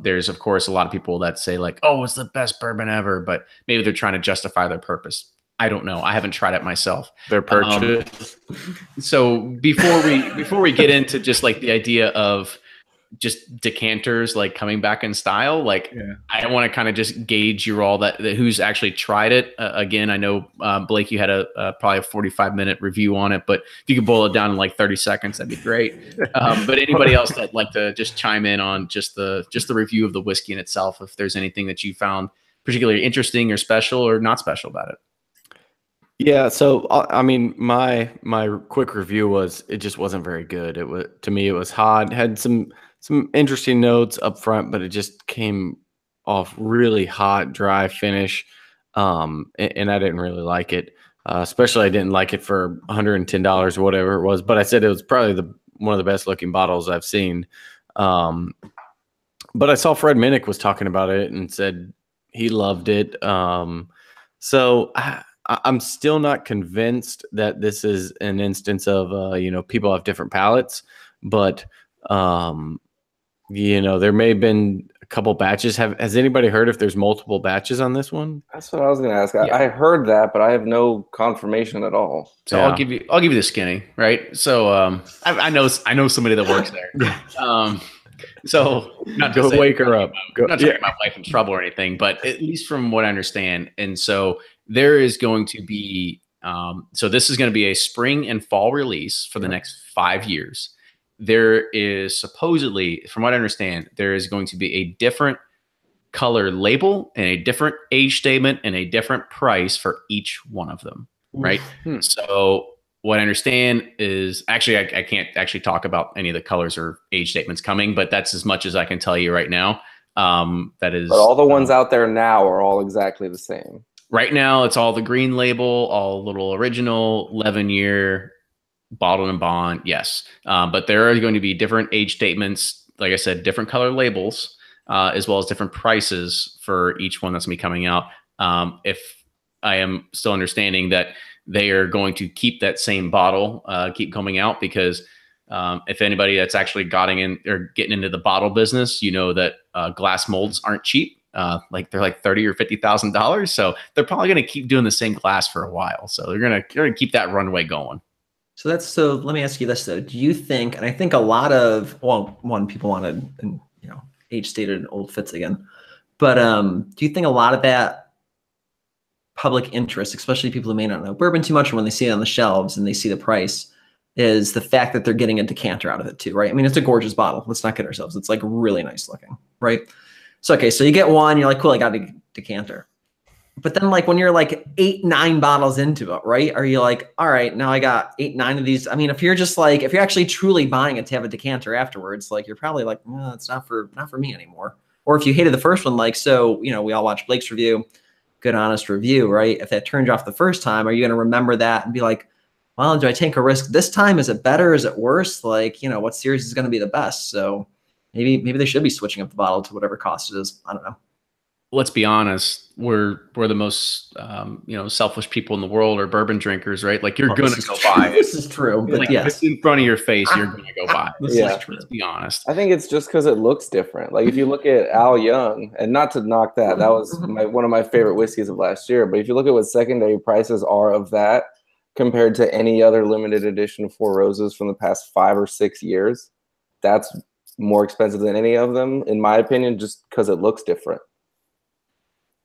There's of course a lot of people that say like, oh, it's the best bourbon ever, but maybe they're trying to justify their purpose. I don't know. I haven't tried it myself. Their purchase. So before we get into just like the idea of just decanters like coming back in style, like I want to kind of just gauge your all that who's actually tried it. Again, I know Blake, you had probably a 45-minute review on it, but if you could boil it down in like 30 seconds, that'd be great. But anybody else that'd like to just chime in on just the review of the whiskey in itself, if there's anything that you found particularly interesting or special or not special about it. Yeah, so I mean, my quick review was it just wasn't very good. It was, to me, it was hot, had some interesting notes up front, but it just came off really hot, dry finish, and I didn't really like it. Especially, I didn't like it for $110 or whatever it was. But I said it was probably one of the best looking bottles I've seen. But I saw Fred Minnick was talking about it and said he loved it. So I'm still not convinced that this is an instance of, people have different palates, but, there may have been a couple batches. Has anybody heard if there's multiple batches on this one? That's what I was going to ask. I heard that, but I have no confirmation at all. So I'll give you the skinny, right? So I know somebody that works there. So not to wake her up. Not to get my wife in trouble or anything, but at least from what I understand. And so there is going to be, so this is going to be a spring and fall release for the next 5 years. There is supposedly, from what I understand, there is going to be a different color label and a different age statement and a different price for each one of them, right? So what I understand is actually, I can't actually talk about any of the colors or age statements coming, but that's as much as I can tell you right now. That is, but all the ones out there now are all exactly the same. Right now, it's all the green label, all little original 11-year bottled and bond. Yes. But there are going to be different age statements, like I said, different color labels, as well as different prices for each one that's going to be coming out. If I am still understanding that they are going to keep that same bottle, keep coming out, because if anybody that's actually getting into the bottle business, that glass molds aren't cheap. Like they're like $30,000 or $50,000. So they're probably going to keep doing the same glass for a while. So they're going to keep that runway going. So let me ask you this though. Do you think, and I think a lot of, people wanted, age stated old Fitz again, but do you think a lot of that public interest, especially people who may not know bourbon too much, or when they see it on the shelves and they see the price, is the fact that they're getting a decanter out of it too, right? I mean, it's a gorgeous bottle. Let's not kid ourselves. It's like really nice looking, right? So, okay, so you get one, you're like, cool, I got a decanter. But then like when you're like 8, 9 bottles into it, right? Are you like, all right, now I got 8, 9 of these. I mean, if you're actually truly buying it to have a decanter afterwards, like you're probably like, no, it's not for me anymore. Or if you hated the first one, like, so, we all watched Blake's review, good, honest review, right? If that turned you off the first time, are you going to remember that and be like, well, do I take a risk this time? Is it better? Is it worse? Like, what series is going to be the best? So maybe they should be switching up the bottle to whatever cost it is. I don't know. Let's be honest. We're the most selfish people in the world, or bourbon drinkers, right? Like you're gonna go buy it. This is true, but like, if it's in front of your face, you're gonna go buy it. This is true. Let's be honest. I think it's just because it looks different. Like if you look at Al Young, and not to knock that was one of my favorite whiskeys of last year. But if you look at what secondary prices are of that compared to any other limited edition Four Roses from the past 5 or 6 years, that's more expensive than any of them, in my opinion, just because it looks different.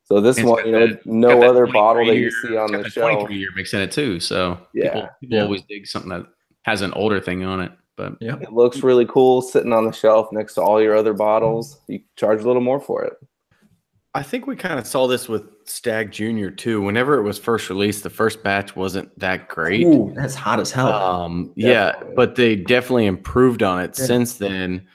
So this one, no other bottle that you see on the shelf. 23-year mix in it too. So people always dig something that has an older thing on it. But it looks really cool sitting on the shelf next to all your other bottles. You charge a little more for it. I think we kind of saw this with Stag Junior too. Whenever it was first released, the first batch wasn't that great. Ooh, that's hot as hell. But they definitely improved on it since then.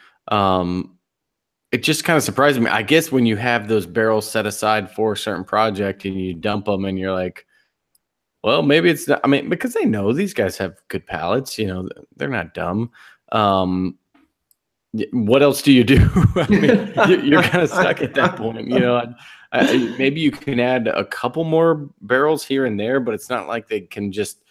It just kind of surprised me. I guess when you have those barrels set aside for a certain project and you dump them and you're like, Well, maybe it's not, I mean, because they know these guys have good palates, you know, they're not dumb. What else do you do? I mean, you're kind of stuck at that point, you know. Maybe you can add a couple more barrels here and there, but it's not like they can just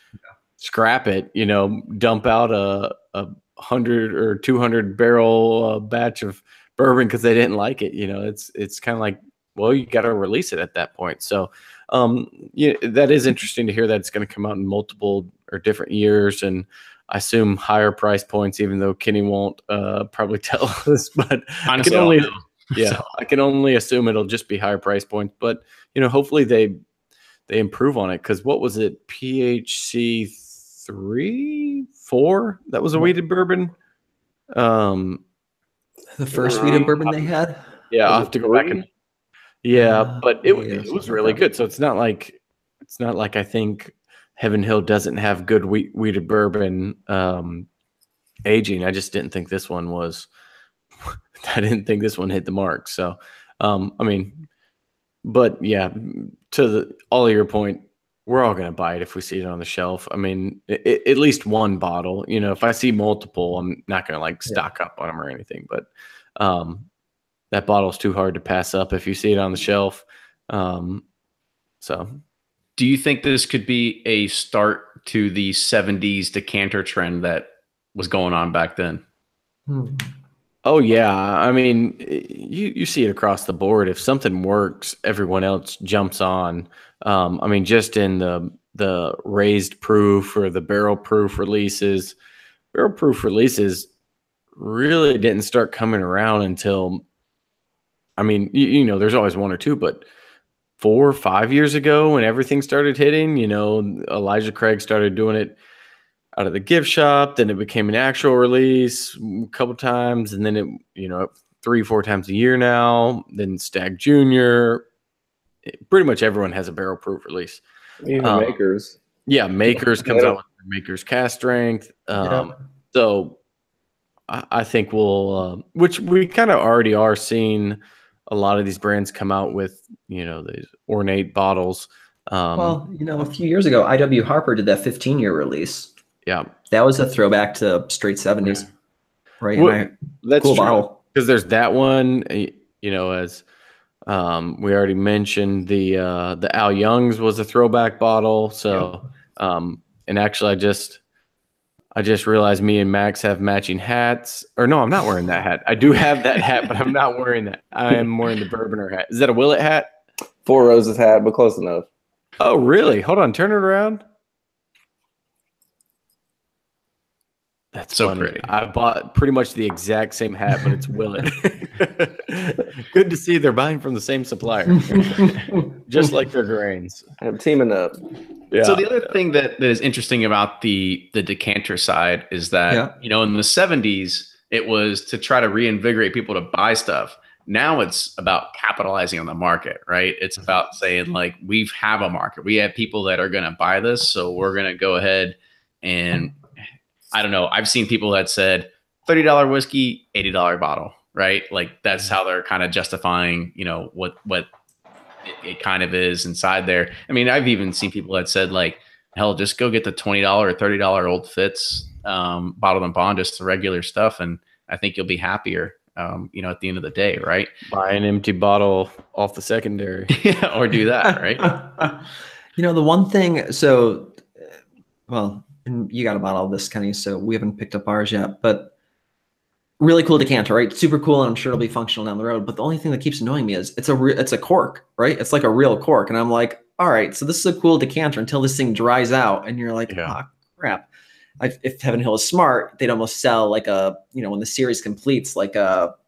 scrap it, you know, dump out a 100 or 200 barrel batch of bourbon because they didn't like it. You know, it's kind of like, well, you got to release it at that point. So, yeah, that is interesting to hear that it's going to come out in multiple or different years, and I assume higher price points, even though Kenny won't probably tell us. But honestly, I can only assume it'll just be higher price points. But you know, hopefully they improve on it, because what was it, PHC 3, 4? That was a wheated bourbon. The first wheated bourbon they had. Yeah, I'll have to go back and. Yeah, but it was really good. So it's not like I think Heaven Hill doesn't have good wheated bourbon aging. I just didn't think this one was. I didn't think this one hit the mark. So, I mean, but yeah, to all of your point, we're all going to buy it if we see it on the shelf. I mean, at least one bottle. You know, if I see multiple, I'm not going to like stock up on them or anything. But that bottle's too hard to pass up if you see it on the shelf. So, do you think this could be a start to the 70s decanter trend that was going on back then? Oh yeah, I mean, you see it across the board. If something works, everyone else jumps on. I mean, just in the raised proof or the barrel proof releases really didn't start coming around until, I mean, you know, there's always one or two, but 4 or 5 years ago when everything started hitting, you know, Elijah Craig started doing it out of the gift shop. Then it became an actual release a couple times. And then it, you know, 3-4 times a year now. Then Stag Junior. Pretty much everyone has a barrel proof release. Even Makers. Yeah, Makers comes out with Makers cast strength. So I think we'll, which we kind of already are seeing a lot of these brands come out with, you know, these ornate bottles. Well, you know, a few years ago, IW Harper did that 15-year release. Yeah, that was a throwback to straight 70s, right? Well, that's cool true. Bottle. Because there's that one, you know, as we already mentioned, the Al Young's was a throwback bottle. So, and actually, I just realized me and Max have matching hats. Or no, I'm not wearing that hat. I do have that hat, but I'm not wearing that. I am wearing the Bourboner hat. Is that a Willet hat? Four Roses hat, but close enough. Oh, really? Hold on, turn it around. That's so funny. pretty. I bought pretty much the exact same hat, but it's Willet. Good to see they're buying from the same supplier, just like their grains. I'm teaming up. Yeah. So the other thing that is interesting about the decanter side is that, you know, in the 70s, it was to try to reinvigorate people to buy stuff. Now it's about capitalizing on the market, right? It's about saying, like, we have a market. We have people that are going to buy this, so we're going to go ahead and, I don't know, I've seen people that said $30 whiskey, $80 bottle, right? Like, that's how they're kind of justifying, you know, what it kind of is inside there. I mean, I've even seen people that said, like, hell, just go get the $20 or $30 Old Fitz bottled and bond, just the regular stuff, and I think you'll be happier. You know, at the end of the day, right? Buy an empty bottle off the secondary. Yeah, or do that, right? You know, the one thing, so, well, and you got a bottle of this, Kenny, so we haven't picked up ours yet, but really cool decanter, right? Super cool, and I'm sure it'll be functional down the road. But the only thing that keeps annoying me is it's a cork, right? It's like a real cork. And I'm like, all right, so this is a cool decanter until this thing dries out. And you're like, crap. If Heaven Hill is smart, they'd almost sell like a, you know, when the series completes, like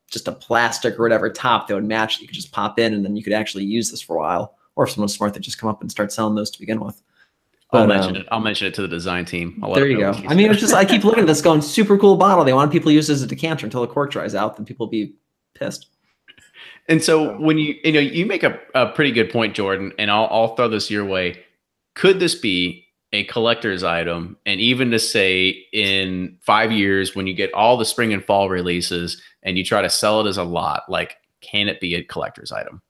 just a plastic or whatever top that would match. You could just pop in, and then you could actually use this for a while. Or if someone's smart, they just come up and start selling those to begin with. But, I'll mention it to the design team. There you go. I mean, it's just, I keep looking at this going, super cool bottle. They want people to use this as a decanter until the cork dries out, then people will be pissed. And so when you know, you make a pretty good point, Jordan, and I'll throw this your way. Could this be a collector's item? And even to say in 5 years, when you get all the spring and fall releases and you try to sell it as a lot, like, can it be a collector's item?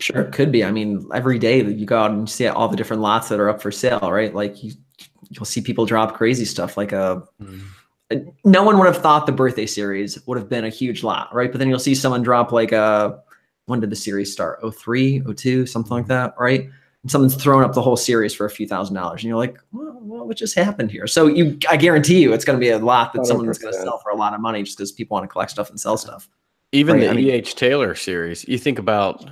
Sure, it could be. I mean, every day that you go out and you see all the different lots that are up for sale, right? Like you'll see people drop crazy stuff. Like no one would have thought the birthday series would have been a huge lot, right? But then you'll see someone drop like when did the series start? 03, 02, something like that, right? And someone's throwing up the whole series for a few $1,000s, and you're like, well, what just happened here? So I guarantee you, it's going to be a lot that 100%. someone's going to sell for a lot of money just because people want to collect stuff and sell stuff. Even right? the E.H. Taylor series, you think about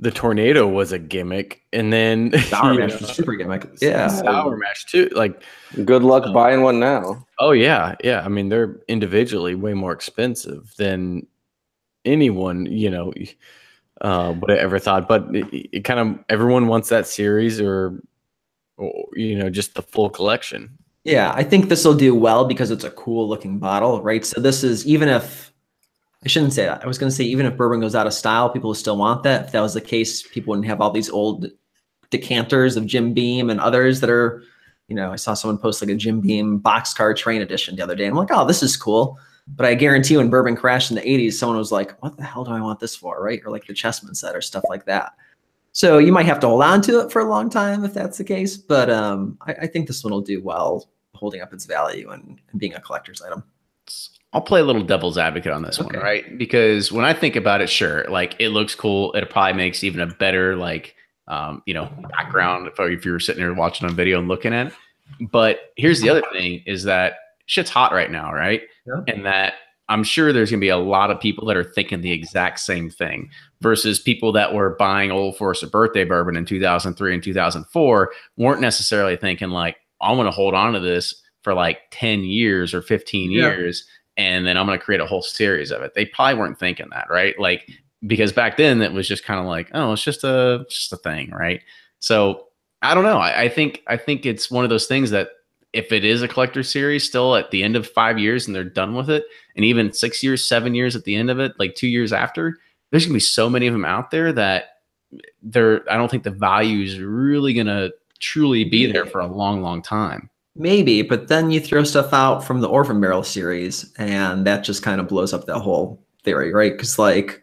the tornado was a gimmick, and then Sour Mash was super gimmick. Yeah, Sour Mash too. Like, good luck buying one now. Oh yeah. I mean, they're individually way more expensive than anyone would have ever thought. But it kind of everyone wants that series, or just the full collection. Yeah, I think this will do well because it's a cool looking bottle, right? So this is, even if I shouldn't say that. I was going to say, even if bourbon goes out of style, people will still want that. If that was the case, people wouldn't have all these old decanters of Jim Beam and others that are, I saw someone post like a Jim Beam boxcar train edition the other day. I'm like, oh, this is cool. But I guarantee when bourbon crashed in the 80s, someone was like, what the hell do I want this for, right? Or like the Chessman set or stuff like that. So you might have to hold on to it for a long time if that's the case. But I think this one will do well, holding up its value and being a collector's item. I'll play a little devil's advocate on this one, right? Because when I think about it, sure, like it looks cool. It probably makes even a better background if you were sitting there watching on video and looking at it. But here's the other thing is that shit's hot right now, right? Yeah. And that I'm sure there's going to be a lot of people that are thinking the exact same thing versus people that were buying Old Forester birthday bourbon in 2003 and 2004 weren't necessarily thinking like, I'm going to hold on to this for like 10 years or 15 years. And then I'm going to create a whole series of it. They probably weren't thinking that, right? Like, because back then it was just kind of like, oh, it's just a thing, right? So I don't know. I think it's one of those things that if it is a collector series still at the end of 5 years and they're done with it, and even 6 years, 7 years at the end of it, like 2 years after, there's gonna be so many of them out there that I don't think the value is really gonna truly be there for a long, long time. Maybe, but then you throw stuff out from the Orphan Barrel series, and that just kind of blows up that whole theory, right? Because like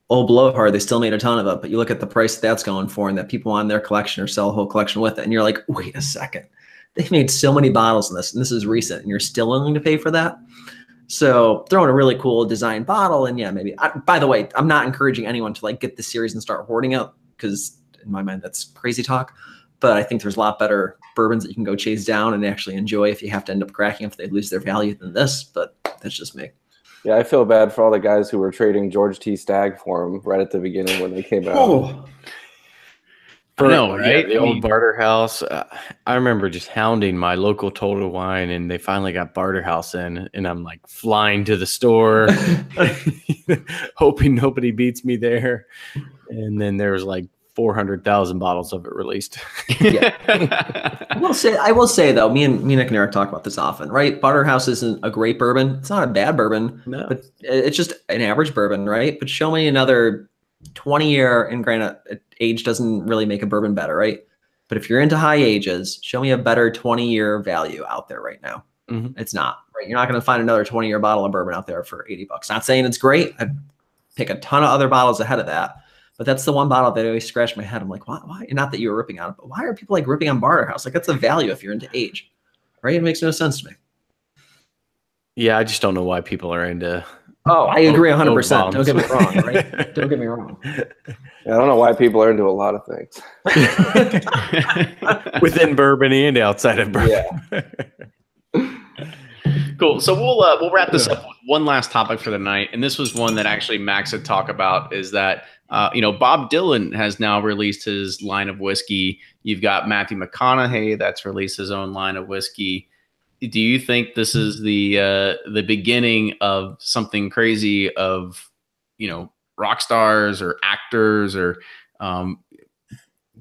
Old Blowhard, they still made a ton of it, but you look at the price that's going for, and that people on their collection or sell a whole collection with it, and you're like, wait a second, they made so many bottles in this, and this is recent, and you're still willing to pay for that? So throwing a really cool design bottle, and yeah, maybe. By the way, I'm not encouraging anyone to like get the series and start hoarding it, because in my mind that's crazy talk. But I think there's a lot better bourbons that you can go chase down and actually enjoy if you have to end up cracking if they lose their value than this. But that's just me. Yeah, I feel bad for all the guys who were trading George T. Stagg for them right at the beginning when they came out. Oh. Right? The old Barter House. I remember just hounding my local Total Wine, and they finally got Barter House in, and I'm like flying to the store, hoping nobody beats me there. And then there was like 400,000 bottles of it released. Yeah. I will say though, me and Nick and Eric talk about this often, right? Barter House isn't a great bourbon. It's not a bad bourbon, but it's just an average bourbon, right? But show me another 20-year, and granted, age doesn't really make a bourbon better, right? But if you're into high ages, show me a better 20-year value out there right now. Mm-hmm. It's not, right? You're not going to find another 20-year bottle of bourbon out there for $80. Not saying it's great. I'd pick a ton of other bottles ahead of that. But that's the one bottle that always scratched my head. I'm like, why? Not that you were ripping on it, but why are people like ripping on Barter House? Like, that's a value if you're into age, right? It makes no sense to me. Yeah, I just don't know why people are into. Oh, I agree 100%. Don't get me wrong, right? Don't get me wrong. Yeah, I don't know why people are into a lot of things. Within bourbon and outside of bourbon. Yeah. Cool. So we'll wrap this up with one last topic for the night, and this was one that actually Max had talked about. Is that Bob Dylan has now released his line of whiskey. You've got Matthew McConaughey that's released his own line of whiskey. Do you think this is the beginning of something crazy of rock stars or actors or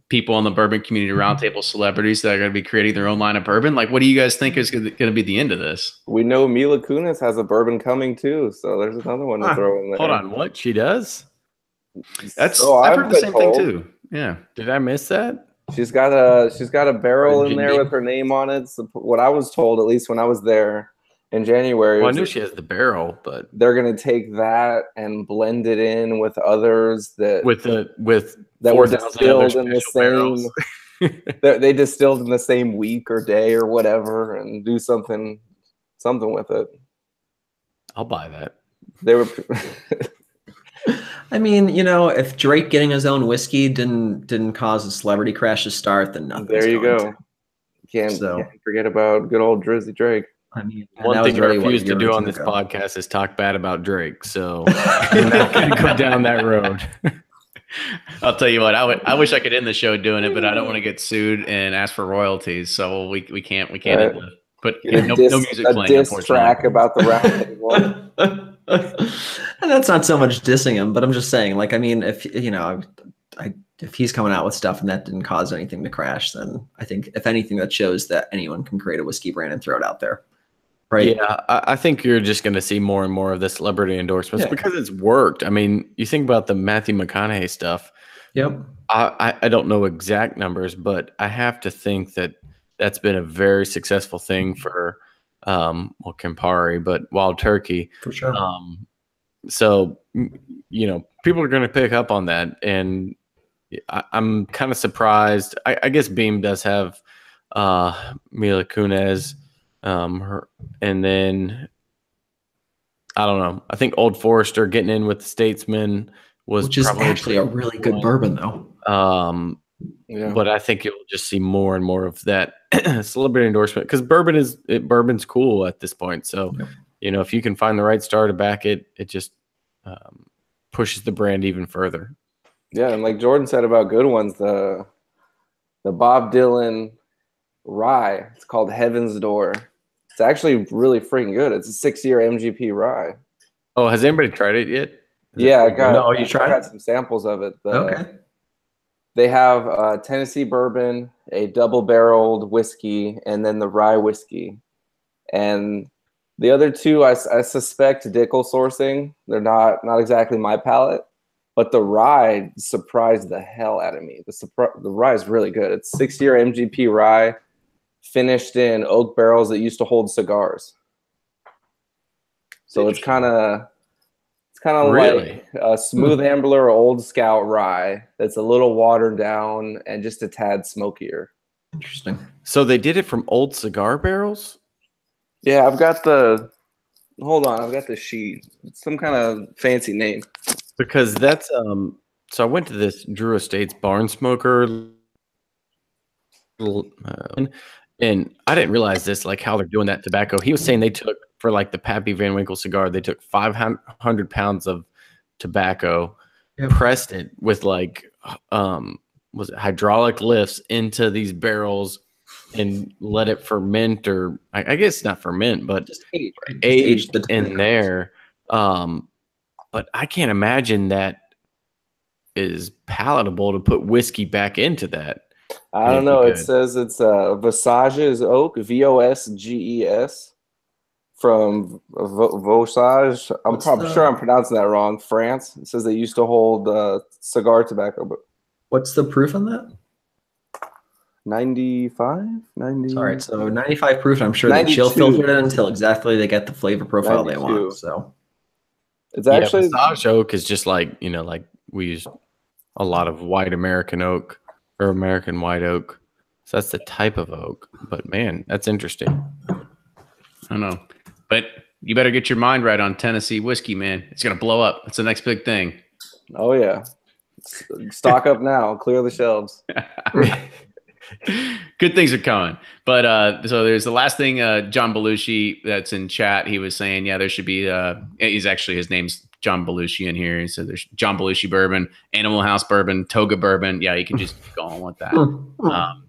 people in the bourbon community, roundtable celebrities that are going to be creating their own line of bourbon? Like, what do you guys think is going to be the end of this? We know Mila Kunis has a bourbon coming too, so there's another one to throw in there. Hold on, what? She does? I've heard the same thing too. Yeah. Did I miss that? She's got a barrel in there with her name on it. So what I was told, at least when I was there, in January. Well, I knew she has the barrel, but they're going to take that and blend it in with others that were distilled in the same. They distilled in the same week or day or whatever, and do something with it. I'll buy that. They were. I mean, if Drake getting his own whiskey didn't cause a celebrity crash to start, then nothing. There you go. Can't forget about good old Drizzy Drake. I mean, one thing I refuse to do on this podcast is talk bad about Drake. So I'm not going to go down that road. I'll tell you what. I wish I could end the show doing it, but I don't want to get sued and ask for royalties. So we can't put no music playing. A diss track about the Roundtable. And that's not so much dissing him, but I'm just saying, like, I mean, if if he's coming out with stuff and that didn't cause anything to crash, then I think if anything, that shows that anyone can create a whiskey brand and throw it out there. Right. Yeah, I think you're just going to see more and more of the celebrity endorsements because it's worked. I mean, you think about the Matthew McConaughey stuff. Yep. I don't know exact numbers, but I have to think that that's been a very successful thing for, Campari, but Wild Turkey. For sure. So, people are going to pick up on that. And I'm kind of surprised. I guess Beam does have Mila Kunis. And then I don't know. I think Old Forester getting in with the Statesman which is actually a really good bourbon, though. But I think you'll just see more and more of that celebrity endorsement because bourbon's cool at this point. So if you can find the right star to back it, it just pushes the brand even further. Yeah, and like Jordan said about good ones, the Bob Dylan rye. It's called Heaven's Door. It's actually really freaking good. It's a 6-year MGP rye. Oh, has anybody tried it yet? Yeah, I got tried some samples of it. Okay. They have Tennessee bourbon, a double-barreled whiskey, and then the rye whiskey. And the other two, I suspect Dickel sourcing. They're not exactly my palate, but the rye surprised the hell out of me. The rye is really good. It's 6-year MGP rye, finished in oak barrels that used to hold cigars. So it's kind of really? like a Smooth Ambler or Old Scout rye that's a little watered down and just a tad smokier. Interesting. So they did it from old cigar barrels? Yeah, I've got the sheet. It's some kind of fancy name. Because that's so I went to this Drew Estates barn smoker and I didn't realize this, like how they're doing that tobacco. He was saying they took, for like the Pappy Van Winkle cigar, they took 500 pounds of tobacco, pressed it with like, was it hydraulic lifts into these barrels and let it ferment, or I guess not ferment, but just aged in there. But I can't imagine that is palatable to put whiskey back into that. I don't know. It says it's Vosages Oak, Vosges, from Vosage. I'm probably sure I'm pronouncing that wrong. France. It says they used to hold cigar tobacco. But what's the proof on that? 95? 90. All right, so 95 proof. I'm sure they chill filtered it until exactly they get the flavor profile 92. They want. So it's actually Vosage oak is just like like we use a lot of white American oak. Or American white oak. So that's the type of oak. But man, that's interesting. I don't know. But you better get your mind right on Tennessee whiskey, man. It's going to blow up. It's the next big thing. Oh, yeah. Stock up now. Clear the shelves. Good things are coming. But so there's the last thing, John Belushi that's in chat. He was saying, there should be, his name's John Belushi in here. So there's John Belushi bourbon, Animal House bourbon, Toga bourbon. Yeah, you can just go on with that.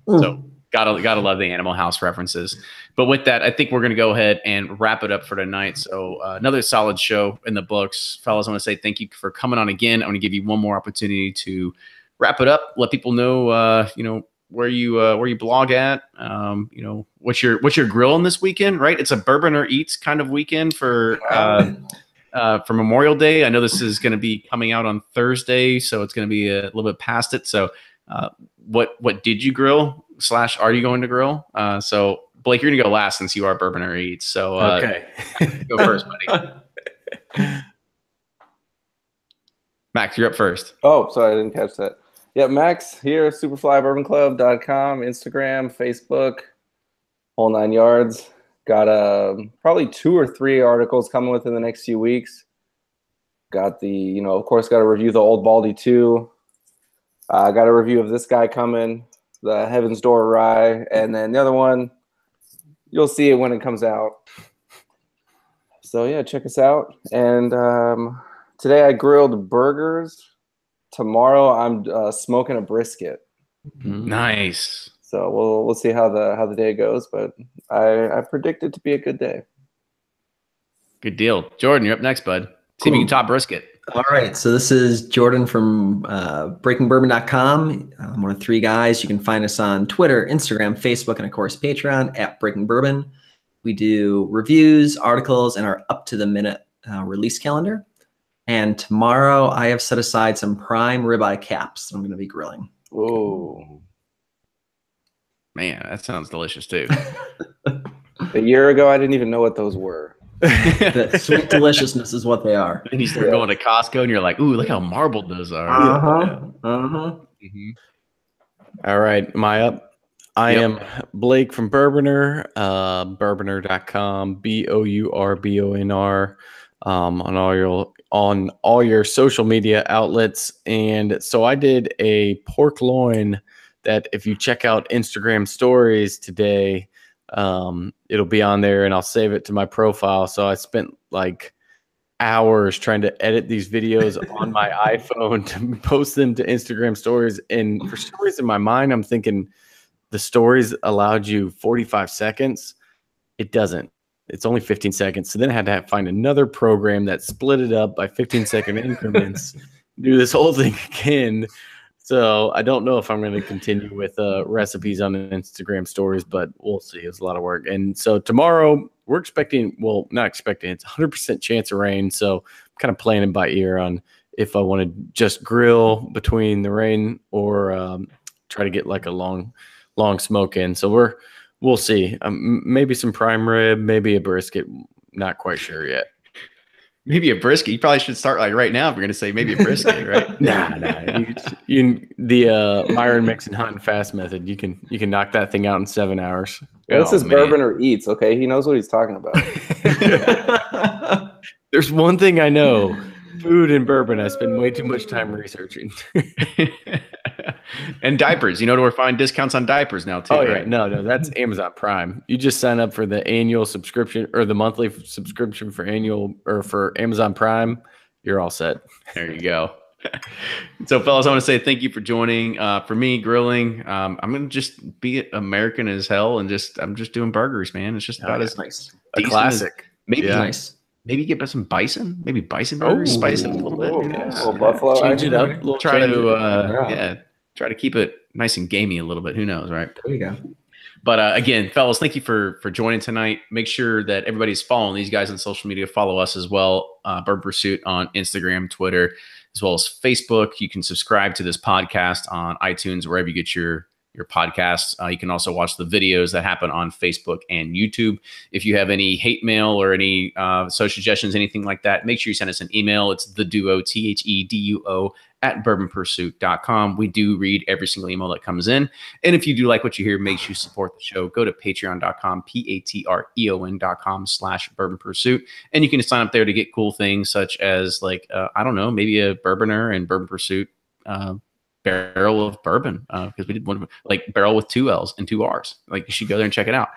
So gotta love the Animal House references. But with that, I think we're gonna go ahead and wrap it up for tonight. So another solid show in the books, fellas. I want to say thank you for coming on again. I want to give you one more opportunity to wrap it up. Let people know, where you blog at. What's your grilling this weekend? Right, it's a Bourbon or Eats kind of weekend for Memorial Day. I know this is going to be coming out on Thursday, so it's going to be a little bit past it. So what did you grill / are you going to grill? So Blake, you're gonna go last since you are Bourboner Eats. So Okay. go first, buddy. Max, you're up first. Oh, sorry, I didn't catch that. Yeah, Max here, superflybourbon.club.com, Instagram, Facebook, whole 9 yards. Got probably 2 or 3 articles coming within the next few weeks. Got the, of course, got to review the Old Baldy 2. Got a review of this guy coming, the Heaven's Door Rye, and then the other one, you'll see it when it comes out. So yeah, check us out. And today I grilled burgers. Tomorrow I'm smoking a brisket. Nice. So we'll see how the day goes, but I predict it to be a good day. Good deal. Jordan, you're up next, bud. See if you can top brisket. All right. So this is Jordan from breakingbourbon.com. I'm one of 3 guys. You can find us on Twitter, Instagram, Facebook, and of course, Patreon at Breaking Bourbon. We do reviews, articles, and our up-to-the-minute release calendar. And tomorrow I have set aside some prime ribeye caps that I'm going to be grilling. Whoa. Man, that sounds delicious too. A year ago, I didn't even know what those were. The sweet deliciousness is what they are. And you start going to Costco and you're like, ooh, look how marbled those are. Mm-hmm. All right, am I up? I am Blake from Bourboner, bourboner.com, BOURBONR, on all your social media outlets. And so I did a pork loin that if you check out Instagram stories today, it'll be on there and I'll save it to my profile. So I spent like hours trying to edit these videos on my iPhone to post them to Instagram stories. And for some reason in my mind, I'm thinking the stories allowed you 45 seconds. It doesn't. It's only 15 seconds. So then I had to find another program that split it up by 15-second increments, do this whole thing again. So I don't know if I'm going to continue with recipes on Instagram stories, but we'll see. It's a lot of work. And so tomorrow we're expecting, well, not expecting, it's 100% chance of rain. So I'm kind of playing it by ear on if I want to just grill between the rain or try to get like a long smoke in. So we'll see. Maybe some prime rib, maybe a brisket. Not quite sure yet. Maybe a brisket. You probably should start like right now if you're going to say maybe a brisket, right? Nah. The Myron Mix and Hot and Fast method. You can knock that thing out in 7 hours. Yeah, this is Bourboner Eats. Okay, he knows what he's talking about. There's one thing I know: food and bourbon. I spend way too much time researching. And diapers. You know where to find discounts on diapers now too, right? No, that's Amazon Prime. You just sign up for the annual subscription or the monthly subscription for annual or for Amazon Prime. You're all set. There you go. So, fellas, I want to say thank you for joining. For me, grilling, I'm going to just be American as hell and I'm just doing burgers, man. It's just about as nice. A classic. Maybe Nice. Maybe get some bison. Maybe bison burgers. Spice it a little bit. Little buffalo. Change it up. Try to keep it nice and gamey a little bit. Who knows, right? There you go. But again, fellas, thank you for joining tonight. Make sure that everybody's following these guys on social media. Follow us as well, Bourbon Pursuit on Instagram, Twitter, as well as Facebook. You can subscribe to this podcast on iTunes, wherever you get your podcasts. You can also watch the videos that happen on Facebook and YouTube. If you have any hate mail or any social suggestions, anything like that, make sure you send us an email. It's theduo, THEDUO, @bourbonpursuit.com. We do read every single email that comes in. And if you do like what you hear, make sure you support the show. Go to patreon.com, patreon.com/bourbonpursuit. And you can sign up there to get cool things such as like, I don't know, maybe a Bourboner and Bourbon Pursuit barrel of bourbon, because we did one like barrel with 2 L's and 2 R's. Like, you should go there and check it out.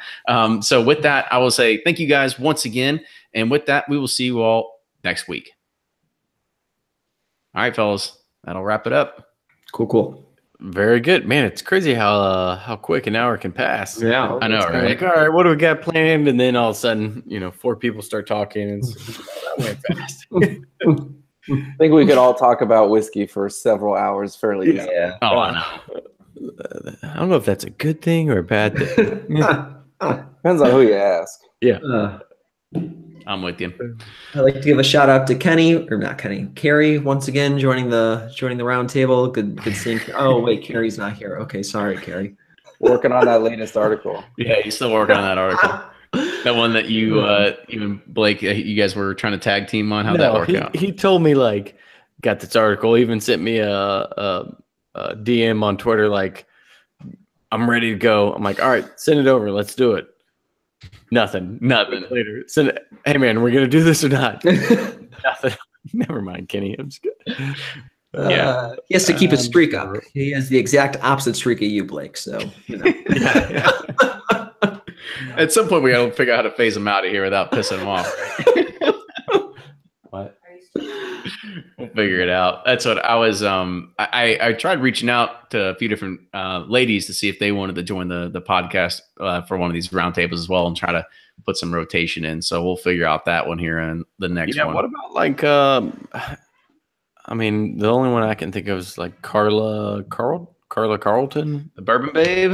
So with that, I will say thank you guys once again. And with that, we will see you all next week. All right, fellas, that'll wrap it up. Cool. Very good, man. It's crazy how quick an hour can pass. Yeah, I know, right? Like, all right, what do we got planned? And then all of a sudden, 4 people start talking, and that went fast. I think we could all talk about whiskey for several hours fairly easily. Yeah. Oh, I know. I don't know if that's a good thing or a bad thing. Depends on who you ask. Yeah. I'm with you. I'd like to give a shout out to Carrie once again joining the round table. Good seeing. Oh wait, Carrie's not here. Okay, sorry, Carrie. Working on that latest article. Yeah, he's still working on that article. That one that you and Blake, you guys were trying to tag team on. How'd that work out? He told me like, got this article. Even sent me a DM on Twitter like, I'm ready to go. I'm like, all right, send it over. Let's do it. Nothing. Later. Send it. Hey man, we're gonna do this or not? Nothing. Never mind, Kenny. I'm just good. He has to keep his streak up. He has the exact opposite streak of you, Blake. So, you know. At some point, we got to figure out how to phase him out of here without pissing him off. Right? What? We'll figure it out. That's what I was. I tried reaching out to a few different ladies to see if they wanted to join the podcast for one of these roundtables as well, and try to put some rotation in. So we'll figure out that one here in the next one. What about like? I mean, the only one I can think of is like Carla Carlton, The Bourbon Babe.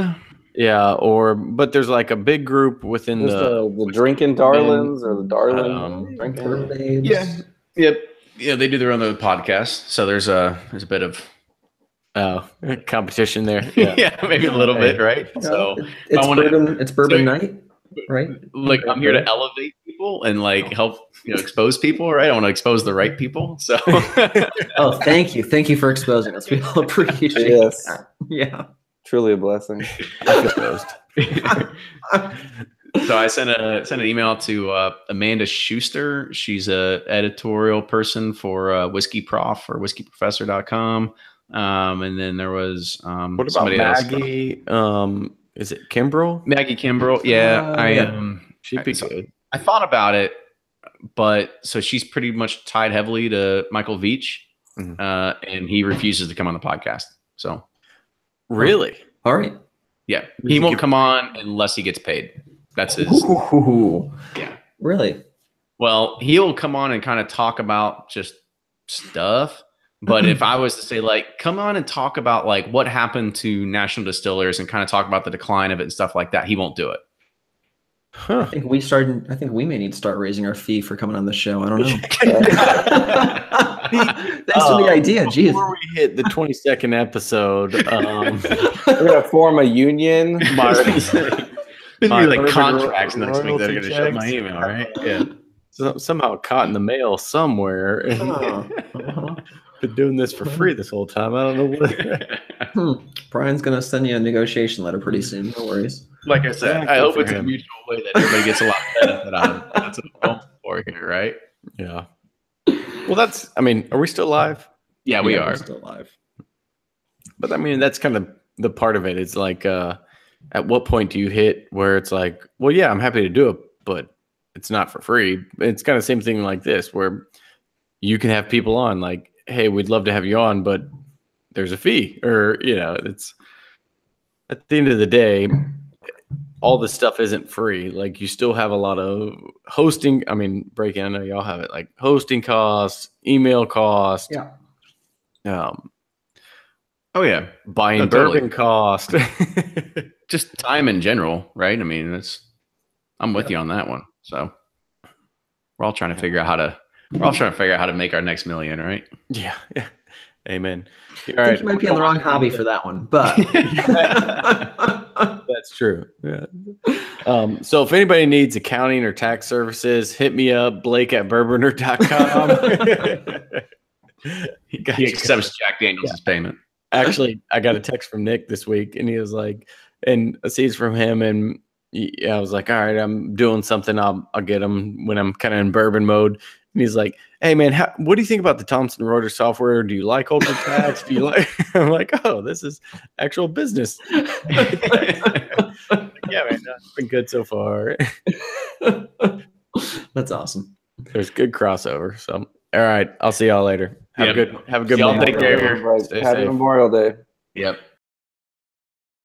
Yeah, but there's like a big group within the Drinking Darlings or the Darling Drinking Babes. Yeah, they do their own podcast. So there's a bit of competition there. Yeah, maybe a little bit, right? So it's bourbon night, right? Like I'm here to elevate people and like help expose people, right? I want to expose the right people. So oh, thank you for exposing us. We all appreciate that. Yeah. Truly a blessing. So I sent an email to Amanda Schuster. She's a editorial person for Whiskey Prof or whiskeyprofessor.com. And then there was what about Maggie? Is it Kimbrell? Maggie Kimbrell. Yeah, she'd be good. I thought about it, but so she's pretty much tied heavily to Michael Veach, and he refuses to come on the podcast. So. Really? All right. Yeah. He won't come on unless he gets paid. That's his. Yeah. Really? Well, he'll come on and kind of talk about just stuff. But if I was to say, like, come on and talk about, like, what happened to national distillers and kind of talk about the decline of it and stuff like that, he won't do it. Huh. I think we may need to start raising our fee for coming on the show. I don't know. Thanks for the idea. Jeez. Before we hit the 22nd episode, we're gonna form a union. There's gonna be like contracts next week that are gonna show my email, right? Yeah. So, somehow caught in the mail somewhere. Been doing this for free this whole time. I don't know what. Brian's gonna send you a negotiation letter pretty soon. No worries. Like I said, I hope it's a mutual way that everybody gets a lot of benefit out of it. That's what I'm going for here, right? Yeah. Well, are we still live? Yeah, we are. We're still live. But I mean, that's kind of the part of it. It's like, at what point do you hit where it's like, well, yeah, I'm happy to do it, but it's not for free. It's kind of the same thing like this, where you can have people on like, hey, we'd love to have you on, but there's a fee, or, it's at the end of the day, all this stuff isn't free. Like you still have a lot of hosting. I mean, I know y'all have it, like hosting costs, email costs. Yeah. Oh yeah. Buying bourbon cost. Just time in general, right? I mean, I'm with you on that one. So we're all trying to figure out how to make our next million, right? Yeah. Amen. All right. You might be on the wrong hobby for that one, but that's true. Yeah. So if anybody needs accounting or tax services, hit me up, blake@bourbonr.com. He accepts Jack Daniels' payment. Actually, I got a text from Nick this week, and he was like, and a seeds from him, and I was like, all right, I'm doing something. I'll get him when I'm kind of in bourbon mode. And he's like, hey, man, what do you think about the Thomson Reuters software? Do you like UltraTax? Do you like? I'm like, oh, this is actual business. Yeah, man, it's been good so far. That's awesome. There's good crossover. So, all right, I'll see y'all later. Have a good y'all Monday. take care. Happy Memorial Day. Yep.